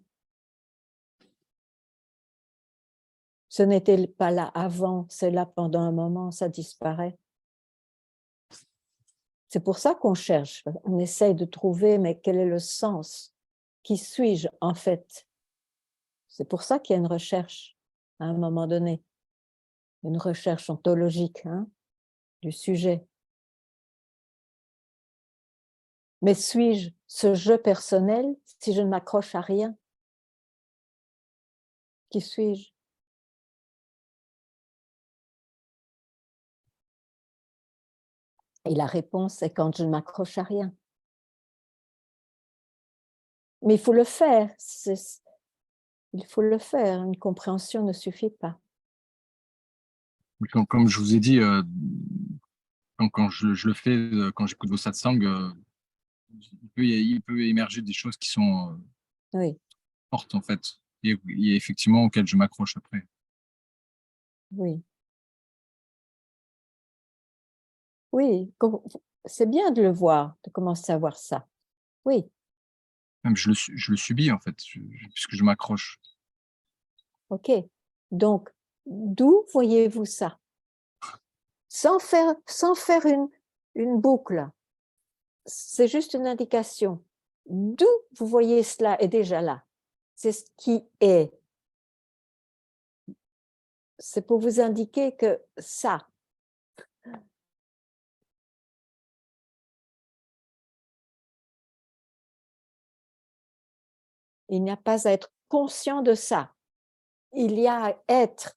Ce n'était pas là avant, c'est là pendant un moment, ça disparaît. C'est pour ça qu'on cherche, on essaye de trouver, mais quel est le sens? Qui suis-je en fait? C'est pour ça qu'il y a une recherche à un moment donné, une recherche ontologique du sujet. Mais suis-je ce je personnel si je ne m'accroche à rien? Qui suis-je? Et la réponse est quand je ne m'accroche à rien. Mais il faut le faire. Il faut le faire. Une compréhension ne suffit pas. Comme je vous ai dit, quand je le fais, quand j'écoute vos satsangs, il peut émerger des choses qui sont Oui. porte, en fait, et effectivement auquel je m'accroche après. Oui. Oui, c'est bien de le voir, de commencer à voir ça. Oui, Même je le subis, en fait, puisque je m'accroche. ok. Donc, d'où voyez-vous ça? Sans faire une boucle. C'est juste une indication. D'où vous voyez cela est déjà là. C'est ce qui est. C'est pour vous indiquer que ça, il n'y a pas à être conscient de ça. Il y a à être.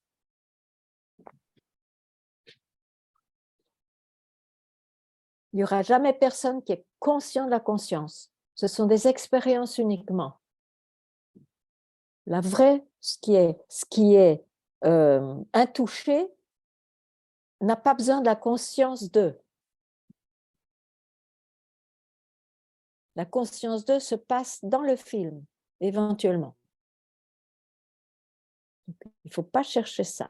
Il n'y aura jamais personne qui est conscient de la conscience. Ce sont des expériences uniquement. La vraie, ce qui est intouché, n'a pas besoin de la conscience d'eux. La conscience d'eux se passe dans le film, éventuellement. Il ne faut pas chercher ça.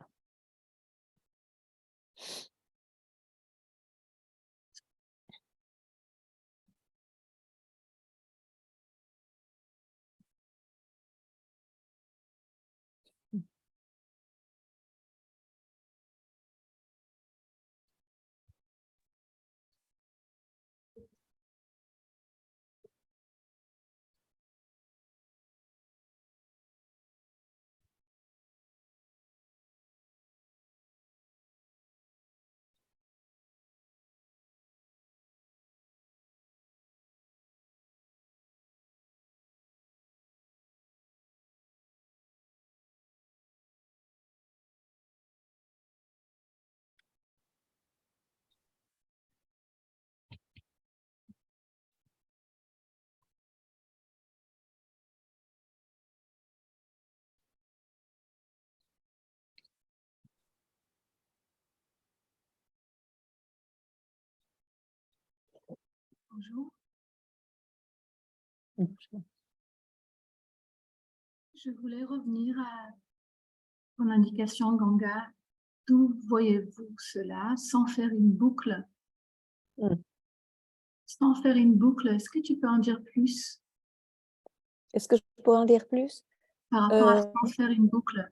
Bonjour. Je voulais revenir à ton indication, Ganga. D'où voyez-vous cela sans faire une boucle? Sans faire une boucle, est-ce que tu peux en dire plus? Est-ce que je peux en dire plus? Par rapport à sans faire une boucle.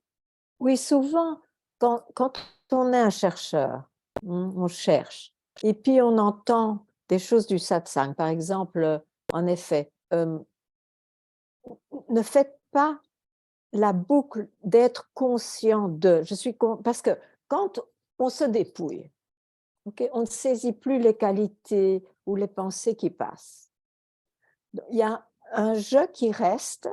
Oui, souvent, quand on est un chercheur, on cherche, et puis on entend des choses du satsang, par exemple, en effet, ne faites pas la boucle d'être conscient de. Parce que quand on se dépouille, okay, on ne saisit plus les qualités ou les pensées qui passent. Il y a un je qui reste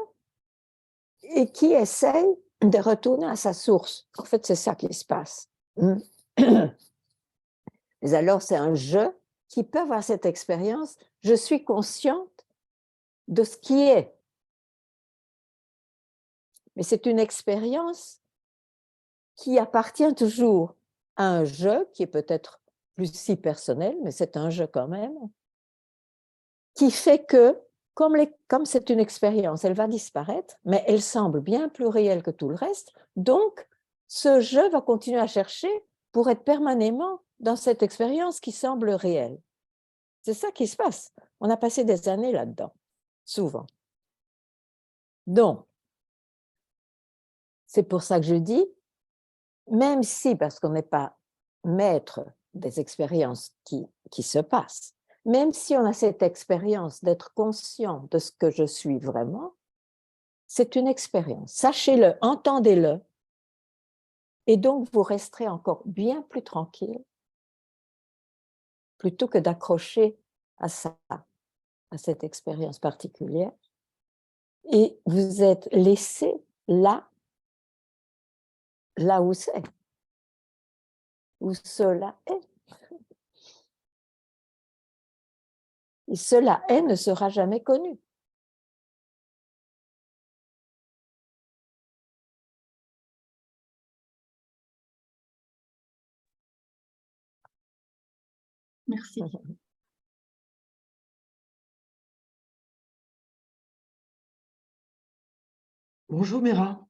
et qui essaye de retourner à sa source. En fait, c'est ça qui se passe. Mais alors, c'est un je qui peut avoir cette expérience. Je suis consciente de ce qui est. Mais c'est une expérience qui appartient toujours à un je qui est peut-être plus si personnel, mais c'est un je quand même, qui fait que, comme c'est une expérience, elle va disparaître, mais elle semble bien plus réelle que tout le reste. Donc, ce je va continuer à chercher pour être permanemment dans cette expérience qui semble réelle. C'est ça qui se passe. On a passé des années là-dedans, souvent. Donc, c'est pour ça que je dis, même si, parce qu'on n'est pas maître des expériences qui se passent, même si on a cette expérience d'être conscient de ce que je suis vraiment, c'est une expérience. Sachez-le, entendez-le, et donc vous resterez encore bien plus tranquille plutôt que d'accrocher à ça, à cette expérience particulière. Et vous êtes laissé là où c'est, où cela est. Et cela est ne sera jamais connu. Merci. Bonjour Mira.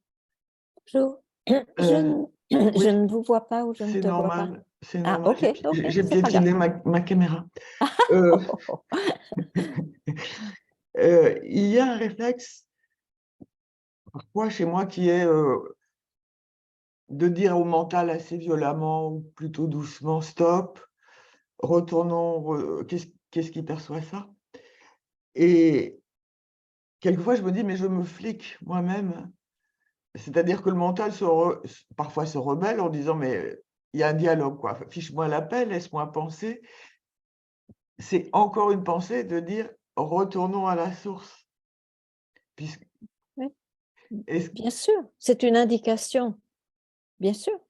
Bonjour. Oui, Je ne vous vois pas ou je ne c'est te vois pas. normal, c'est Ah, normal. ok, ok, J'ai c'est pas grave. piétiné ma caméra. Il y a un réflexe parfois chez moi qui est de dire au mental assez violemment ou plutôt doucement stop, retournons, qu'est-ce qui perçoit ça? Et quelquefois je me dis mais je me flique moi-même. C'est-à-dire que le mental parfois se rebelle en disant mais il y a un dialogue quoi, fiche-moi la paix, laisse-moi penser. C'est encore une pensée de dire retournons à la source. Puisque Oui, est-ce bien sûr, c'est une indication, bien sûr.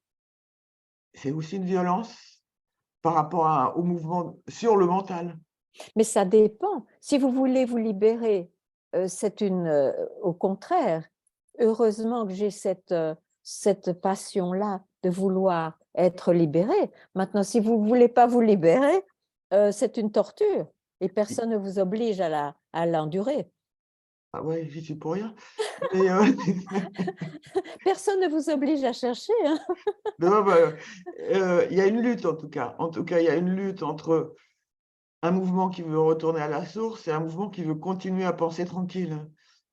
c'est aussi une violence par rapport au mouvement sur le mental? Mais ça dépend. Si vous voulez vous libérer, au contraire, heureusement que j'ai cette passion-là de vouloir être libérée. Maintenant, si vous ne voulez pas vous libérer, c'est une torture et personne ne vous oblige à l'endurer. Ah ouais, j'y suis pour rien. Mais Personne ne vous oblige à chercher. Hein. non, bah, il y a une lutte en tout cas. En tout cas, il y a une lutte entre un mouvement qui veut retourner à la source et un mouvement qui veut continuer à penser tranquille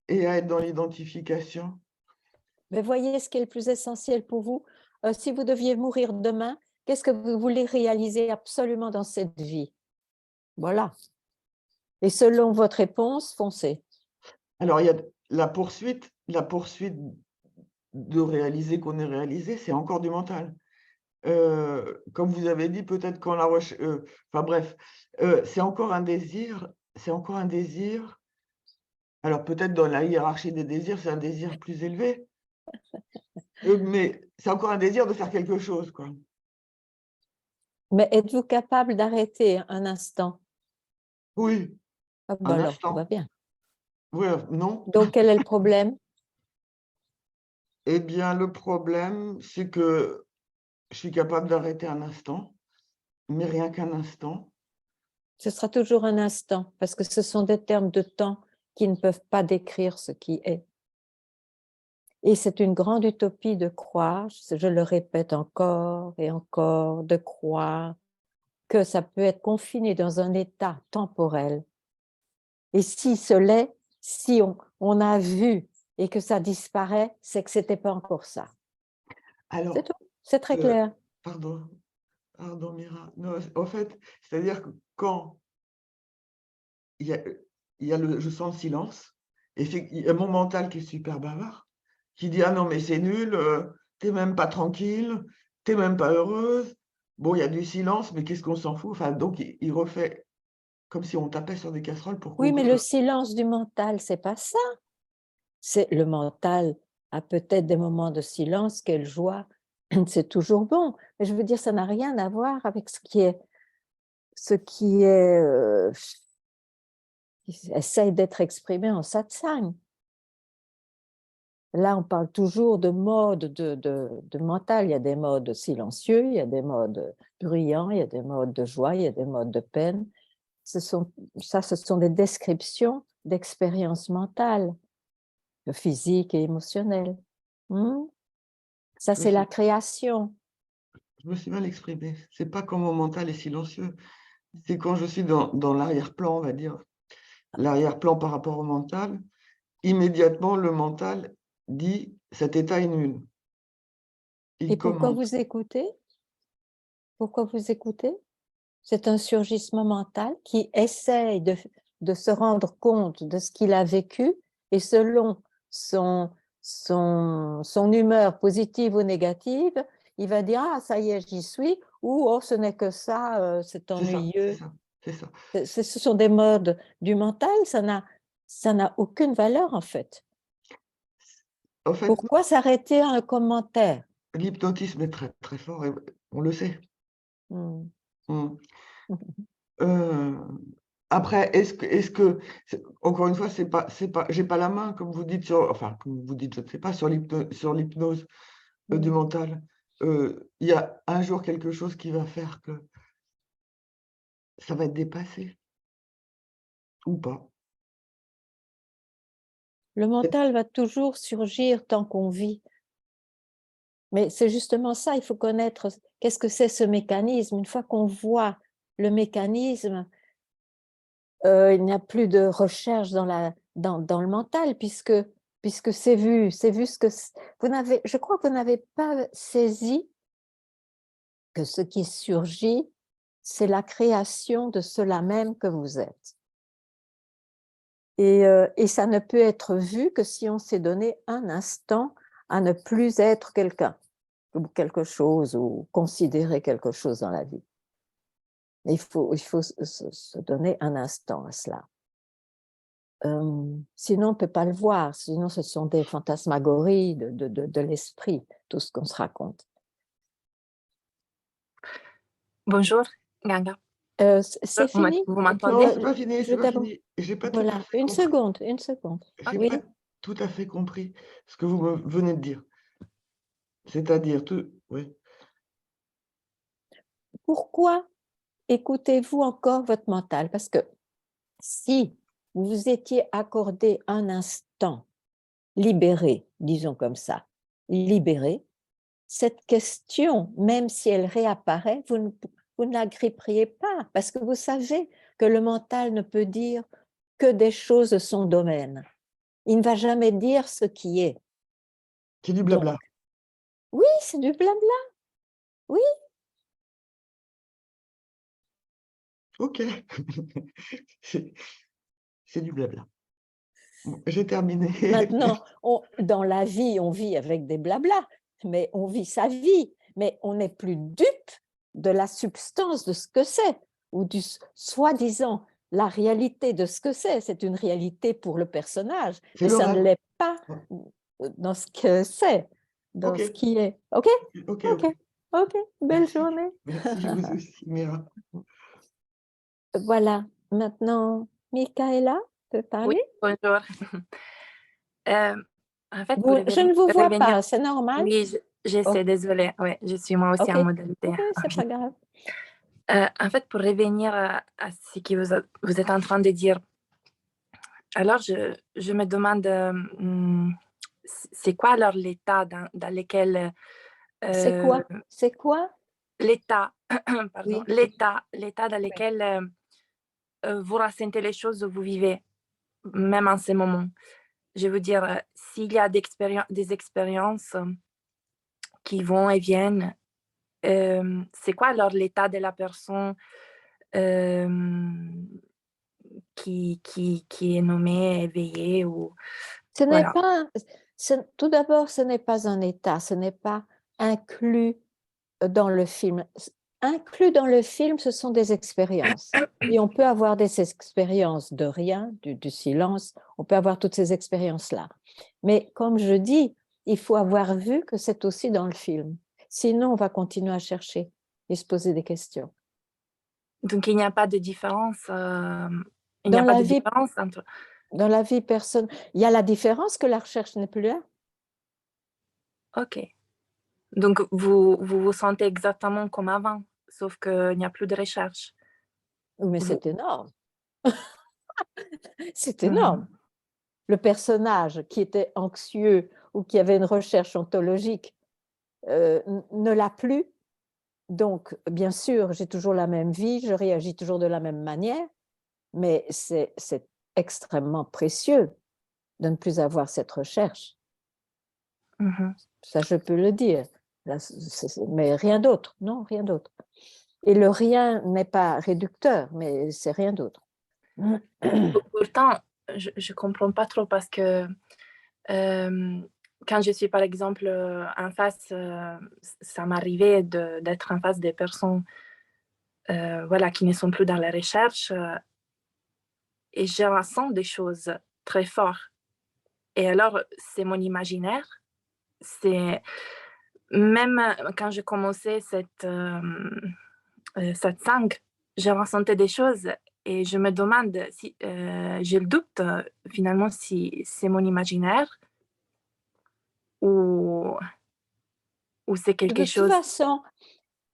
et à être dans l'identification. Mais voyez ce qui est le plus essentiel pour vous. Si vous deviez mourir demain, qu'est-ce que vous voulez réaliser absolument dans cette vie? Voilà. Et selon votre réponse, foncez. Alors, il y a la poursuite de réaliser qu'on est réalisé, c'est encore du mental. Comme vous avez dit, peut-être quand la recherche, enfin bref, c'est encore un désir, alors peut-être dans la hiérarchie des désirs, c'est un désir plus élevé, mais c'est encore un désir de faire quelque chose, quoi. Mais êtes-vous capable d'arrêter un instant? Oui, Ah ben un alors, tout va instant. bien. Oui, non. Donc, quel est le problème? Eh bien, le problème, c'est que je suis capable d'arrêter un instant, mais rien qu'un instant. Ce sera toujours un instant, parce que ce sont des termes de temps qui ne peuvent pas décrire ce qui est. Et c'est une grande utopie de croire, je le répète encore et encore, de croire que ça peut être confiné dans un état temporel. Et si ce l'est, si on a vu et que ça disparaît, c'est que ce n'était pas encore ça. Alors, C'est tout, c'est très clair. pardon, Mira. Non, en fait, c'est-à-dire que quand il y a je sens le silence, et il y a mon mental qui est super bavard, qui dit: «Ah non, mais c'est nul, tu es même pas tranquille, tu es même pas heureuse». Bon, il y a du silence, mais qu'est-ce qu'on s'en fout? Enfin, donc il refait comme si on tapait sur des casseroles pour Oui, mais couvrir le silence du mental, c'est pas ça. C'est le mental a peut-être des moments de silence, quelle joie, c'est toujours bon. Mais je veux dire, ça n'a rien à voir avec ce qui essaye d'être exprimé en satsang. Là, on parle toujours de modes de mental. Il y a des modes silencieux, il y a des modes bruyants, il y a des modes de joie, il y a des modes de peine. Ce sont des descriptions d'expériences mentales, physiques et émotionnelles. Ça, c'est la création. Je me suis mal exprimée. C'est pas quand mon mental est silencieux, c'est quand je suis dans l'arrière-plan, on va dire. L'arrière-plan par rapport au mental, immédiatement, le mental dit: «Cet état est nul». Et Il pourquoi commente. vous écoutez? Pourquoi vous écoutez? C'est un surgissement mental qui essaye de se rendre compte de ce qu'il a vécu et selon son humeur positive ou négative, il va dire: «Ah, ça y est, j'y suis» ou «Oh, ce n'est que ça, c'est C'est ça, ennuyeux». c'est ça. Ce sont des modes du mental, ça n'a aucune valeur en fait. En fait, Pourquoi s'arrêter à un commentaire? l'hypnotisme est très, très fort et on le sait. Mmh. Mmh. Après, encore une fois, c'est pas j'ai pas la main, comme vous dites, comme vous dites, je ne sais pas, sur l'hypnose, du mental. Il y a un jour quelque chose qui va faire que ça va être dépassé ou pas. Le mental va toujours surgir tant qu'on vit. Mais c'est justement ça, il faut connaître qu'est-ce que c'est ce mécanisme. Une fois qu'on voit le mécanisme, il n'y a plus de recherche dans le mental, puisque c'est vu ce que je crois que vous n'avez pas saisi que ce qui surgit, c'est la création de cela même que vous êtes. Et ça ne peut être vu que si on s'est donné un instant à ne plus être quelqu'un, ou quelque chose, ou considérer quelque chose dans la vie. Il faut se donner un instant à cela. Sinon, on ne peut pas le voir. Sinon, ce sont des fantasmagories de l'esprit, tout ce qu'on se raconte. Bonjour, Ganga. C'est fini? Vous Non, m'entendez? c'est pas fini, c'est pas fini. J'ai pas tout à Voilà, fait une compris. seconde. J'ai Oui. pas tout à fait compris ce que vous me venez de dire. C'est-à-dire tout, oui. Pourquoi écoutez-vous encore votre mental? Parce que si vous vous étiez accordé un instant libéré, disons comme ça, libéré, cette question, même si elle réapparaît, vous ne la gripperiez pas, parce que vous savez que le mental ne peut dire que des choses de son domaine. Il ne va jamais dire ce qui est. C'est du blabla. Donc, oui, c'est du blabla. Oui. Ok. C'est du blabla. Bon, j'ai terminé. Maintenant, dans la vie, on vit avec des blablas, mais on vit sa vie, mais on n'est plus dupe de la substance de ce que c'est, ou du soi-disant, la réalité de ce que c'est. C'est une réalité pour le personnage, C'est mais le ça ne rêve. l'est pas dans ce que c'est, dans Ok. ce qui est. OK? Ok. OK. Belle journée. Merci, vous aussi, Mira. Voilà. Maintenant, Michaela, tu peux Oui, parler? bonjour. En fait, Je ne vous vois revenir, pas, c'est normal? oui, j'essaie, Oh, désolée. Oui, je suis moi aussi OK. en modalité. OK, c'est pas grave. En fait, pour revenir à ce que vous êtes en train de dire, alors je me demande, c'est quoi alors l'état dans lequel C'est quoi? C'est quoi? l'état, pardon, Oui. l'état dans lequel vous ressentez les choses, vous vivez, même en ce moment. Je veux dire, s'il y a des expériences qui vont et viennent, c'est quoi alors l'état de la personne qui est nommée éveillée ou Ce n'est voilà. pas, tout d'abord, ce n'est pas un état, ce n'est pas inclus dans le film. Inclus dans le film, ce sont des expériences. Et on peut avoir des expériences de rien, du silence, on peut avoir toutes ces expériences-là. Mais comme je dis, il faut avoir vu que c'est aussi dans le film. Sinon, on va continuer à chercher et se poser des questions. Donc il n'y a pas de différence. Il n'y Dans a pas la de vie, différence entre. dans la vie personne, il y a la différence que la recherche n'est plus là. Ok. Donc vous sentez exactement comme avant, sauf qu'il n'y a plus de recherche. Mais Vous- c'est énorme. C'est énorme. Le personnage qui était anxieux ou qui avait une recherche ontologique ne l'a plus. Donc, bien sûr, j'ai toujours la même vie, je réagis toujours de la même manière, mais c'est extrêmement précieux de ne plus avoir cette recherche. Ça, je peux le dire. Là, mais rien d'autre, non, rien d'autre. Et le rien n'est pas réducteur, mais c'est rien d'autre. Pourtant, je ne comprends pas trop parce que quand je suis par exemple en face, ça m'arrivait d'être en face des personnes voilà, qui ne sont plus dans la recherche et je ressens des choses très fortes. Et alors, c'est mon imaginaire. C'est même quand je commençais cette satsang, je ressentais des choses et je me demande si j'ai le doute finalement si c'est mon imaginaire ou c'est quelque De toute chose. façon,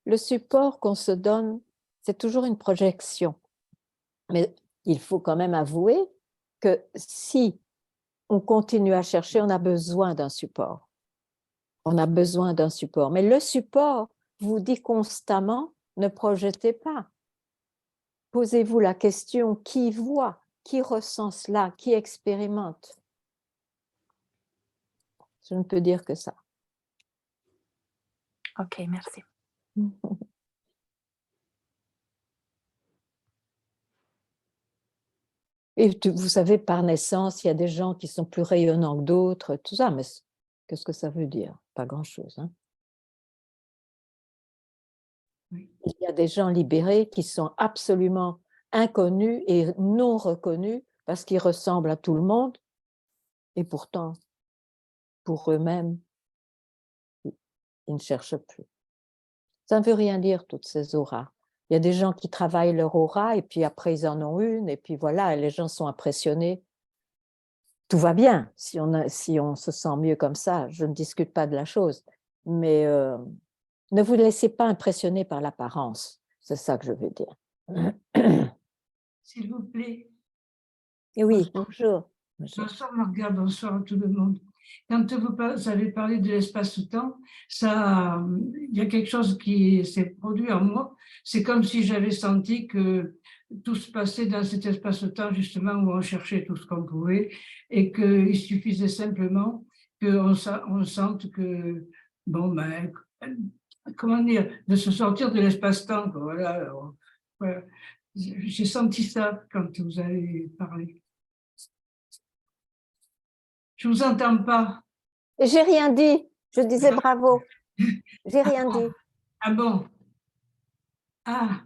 le support qu'on se donne, c'est toujours une projection. Mais il faut quand même avouer que si on continue à chercher, on a besoin d'un support. On a besoin d'un support. Mais le support vous dit constamment, ne projetez pas. Posez-vous la question, qui voit, qui ressent cela, qui expérimente? Je ne peux dire que ça. Ok, merci. Et vous savez, par naissance, il y a des gens qui sont plus rayonnants que d'autres, tout ça, mais qu'est-ce que ça veut dire? Pas grand-chose. Hein? Oui. Il y a des gens libérés qui sont absolument inconnus et non reconnus parce qu'ils ressemblent à tout le monde, et pourtant, pour eux-mêmes, ils ne cherchent plus. Ça ne veut rien dire, toutes ces auras. Il y a des gens qui travaillent leur aura et puis après ils en ont une et puis voilà, et les gens sont impressionnés. Tout va bien si on se sent mieux comme ça, je ne discute pas de la chose, mais ne vous laissez pas impressionner par l'apparence, c'est ça que je veux dire. S'il vous plaît. Et oui, bonjour. Bonsoir Marga, bonsoir à tout le monde. Quand vous avez parlé de l'espace-temps, il y a quelque chose qui s'est produit en moi. C'est comme si j'avais senti que tout se passait dans cet espace-temps, justement, où on cherchait tout ce qu'on pouvait, et qu'il suffisait simplement qu'on sente que, bon, ben, comment dire, de se sortir de l'espace-temps. Voilà, voilà. J'ai senti ça quand vous avez parlé. Je ne vous entends pas. J'ai rien dit. Je disais bravo. J'ai rien dit. Ah bon? Ah.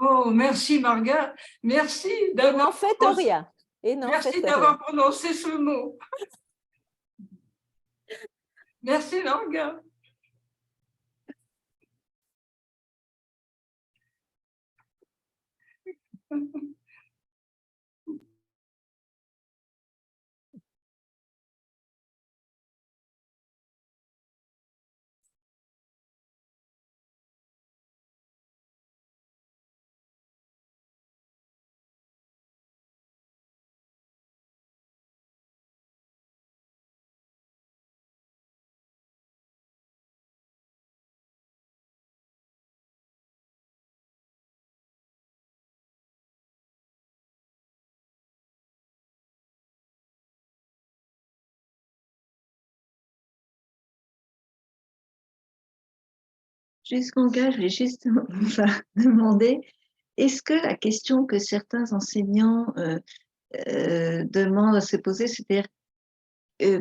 Oh, merci Marga. Merci d'avoir. N'en faites rien. Merci d'avoir prononcé ce mot. Merci Marga. Ganga, je voulais juste demander, est-ce que la question que certains enseignants demandent à se poser, c'est-à-dire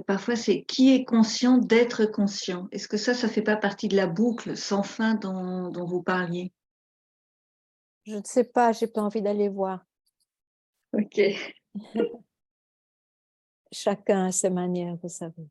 parfois c'est qui est conscient d'être conscient? Est-ce que ça ne fait pas partie de la boucle sans fin dont vous parliez? Je ne sais pas, je n'ai pas envie d'aller voir. Ok. Chacun a ses manières, vous savez.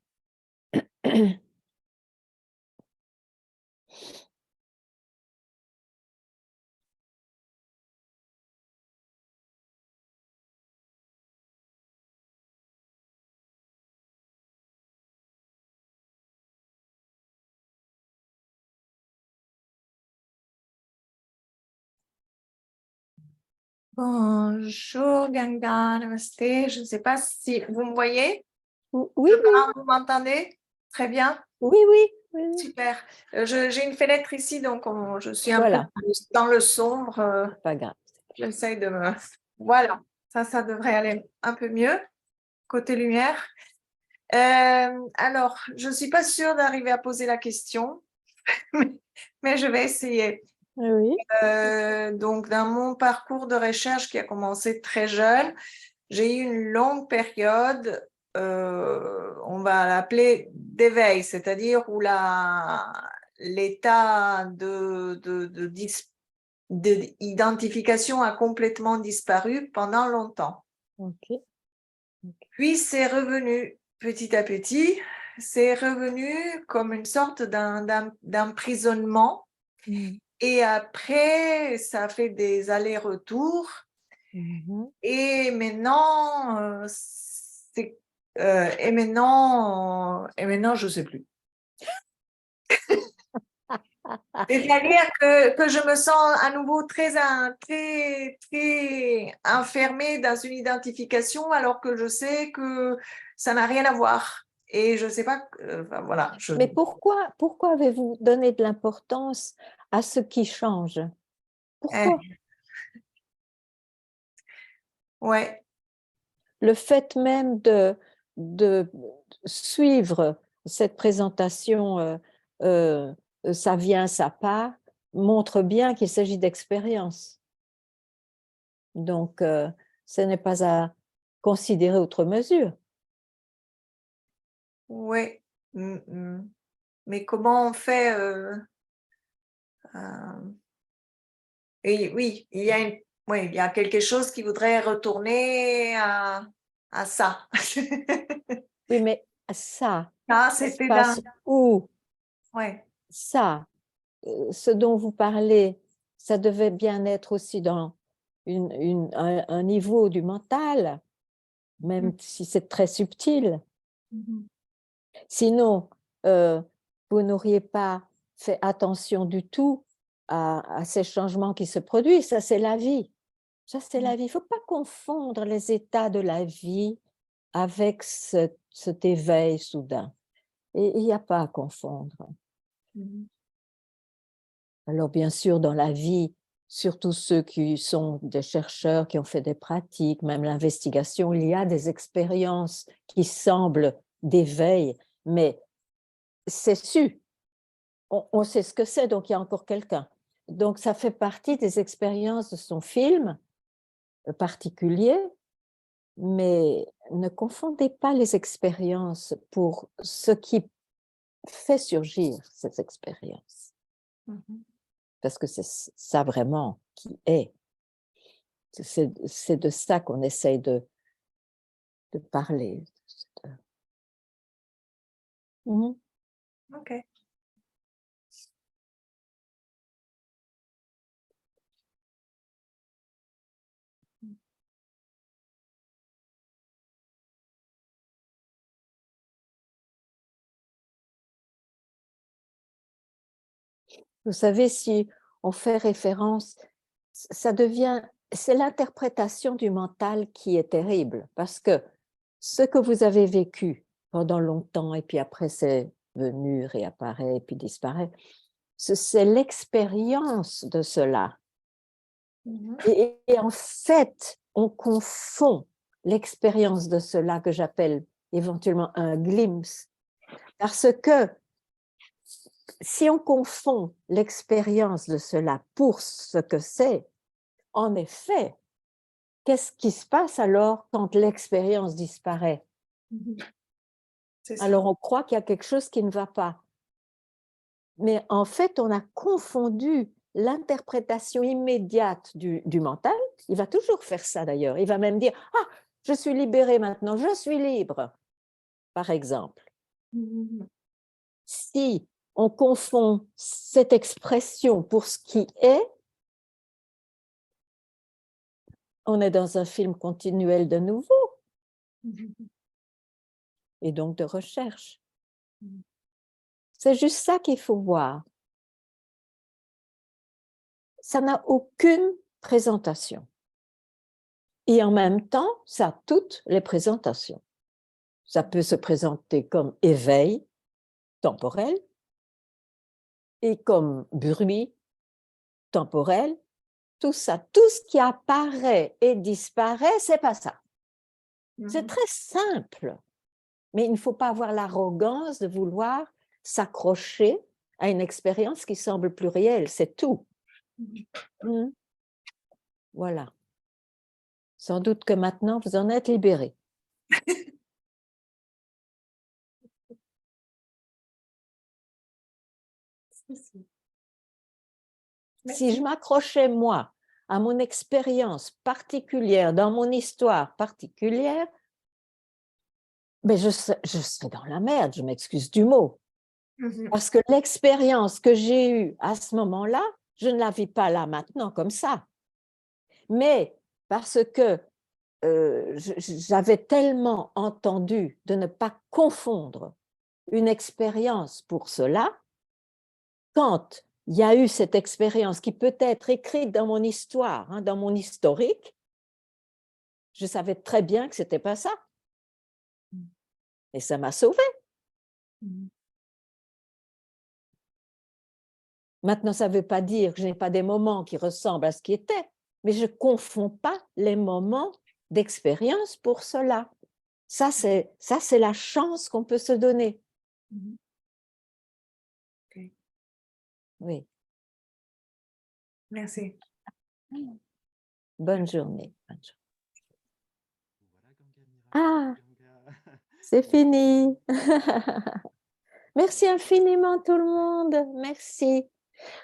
Bonjour Ganga, namaste. Je ne sais pas si vous me voyez. Oui, oui. Vous m'entendez? Très bien. Oui, oui. Super. J'ai une fenêtre ici, donc je suis un Voilà. peu dans le sombre. Pas grave. J'essaye de me... Voilà, ça devrait aller un peu mieux, côté lumière. Alors, je ne suis pas sûre d'arriver à poser la question, mais je vais essayer. Oui. Donc, dans mon parcours de recherche qui a commencé très jeune, j'ai eu une longue période, on va l'appeler d'éveil, c'est-à-dire où l'état d'identification a complètement disparu pendant longtemps. Okay. Puis c'est revenu petit à petit, c'est revenu comme une sorte d'emprisonnement. Et après, ça fait des allers-retours. Et maintenant, je ne sais plus. C'est-à-dire que je me sens à nouveau très enfermée dans une identification alors que je sais que ça n'a rien à voir. Et je ne sais pas, voilà. Mais pourquoi avez-vous donné de l'importance à ce qui change? Pourquoi? Ouais. Le fait même de suivre cette présentation, ça vient, ça part, montre bien qu'il s'agit d'expérience. Donc, ce n'est pas à considérer outre mesure. Oui. Mais comment on fait et oui, il y a quelque chose qui voudrait retourner à ça. Oui, mais ça se c'était passe où? Ouais. Ça, ce dont vous parlez, ça devait bien être aussi dans un niveau du mental, même si c'est très subtil. Sinon, vous n'auriez pas fait attention du tout à ces changements qui se produisent. Ça, c'est la vie. Ça, c'est la vie. Il ne faut pas confondre les états de la vie avec cet éveil soudain. Et il n'y a pas à confondre. Alors, bien sûr, dans la vie, surtout ceux qui sont des chercheurs, qui ont fait des pratiques, même l'investigation, il y a des expériences qui semblent d'éveil, mais c'est su. On sait ce que c'est, donc il y a encore quelqu'un. Donc, ça fait partie des expériences de son film particulier, mais ne confondez pas les expériences pour ce qui fait surgir ces expériences. Parce que c'est ça vraiment qui est. C'est de ça qu'on essaye de parler. OK. Vous savez, si on fait référence, ça devient, c'est l'interprétation du mental qui est terrible, parce que ce que vous avez vécu pendant longtemps, et puis après c'est venu, réapparaît, et puis disparaît, c'est l'expérience de cela. Et en fait, on confond l'expérience de cela que j'appelle éventuellement un glimpse, parce que si on confond l'expérience de cela pour ce que c'est, en effet, qu'est-ce qui se passe alors quand l'expérience disparaît? Alors on croit qu'il y a quelque chose qui ne va pas. Mais en fait, on a confondu l'interprétation immédiate du mental. Il va toujours faire ça d'ailleurs. Il va même dire « Ah, je suis libéré maintenant, je suis libre », par exemple. Si on confond cette expression pour ce qui est, on est dans un film continuel de nouveau, et donc de recherche. C'est juste ça qu'il faut voir. Ça n'a aucune présentation. Et en même temps, ça a toutes les présentations. Ça peut se présenter comme éveil temporel et comme bruit temporel. Tout ça, tout ce qui apparaît et disparaît, c'est pas ça. C'est très simple, mais il ne faut pas avoir l'arrogance de vouloir s'accrocher à une expérience qui semble plurielle, c'est tout. Voilà. Sans doute que maintenant, vous en êtes libérés. Si je m'accrochais, moi, à mon expérience particulière, dans mon histoire particulière, mais je serais dans la merde, je m'excuse du mot. Parce que l'expérience que j'ai eue à ce moment-là, je ne la vis pas là maintenant comme ça. Mais parce que j'avais tellement entendu de ne pas confondre une expérience pour cela, quand il y a eu cette expérience qui peut être écrite dans mon histoire, hein, dans mon historique, je savais très bien que ce n'était pas ça. Et ça m'a sauvée. Maintenant, ça ne veut pas dire que je n'ai pas des moments qui ressemblent à ce qui était, mais je ne confonds pas les moments d'expérience pour cela. Ça, c'est la chance qu'on peut se donner. Okay. Oui. Merci. Bonne journée. Bonne journée. Ah, c'est fini. Merci infiniment tout le monde. Merci.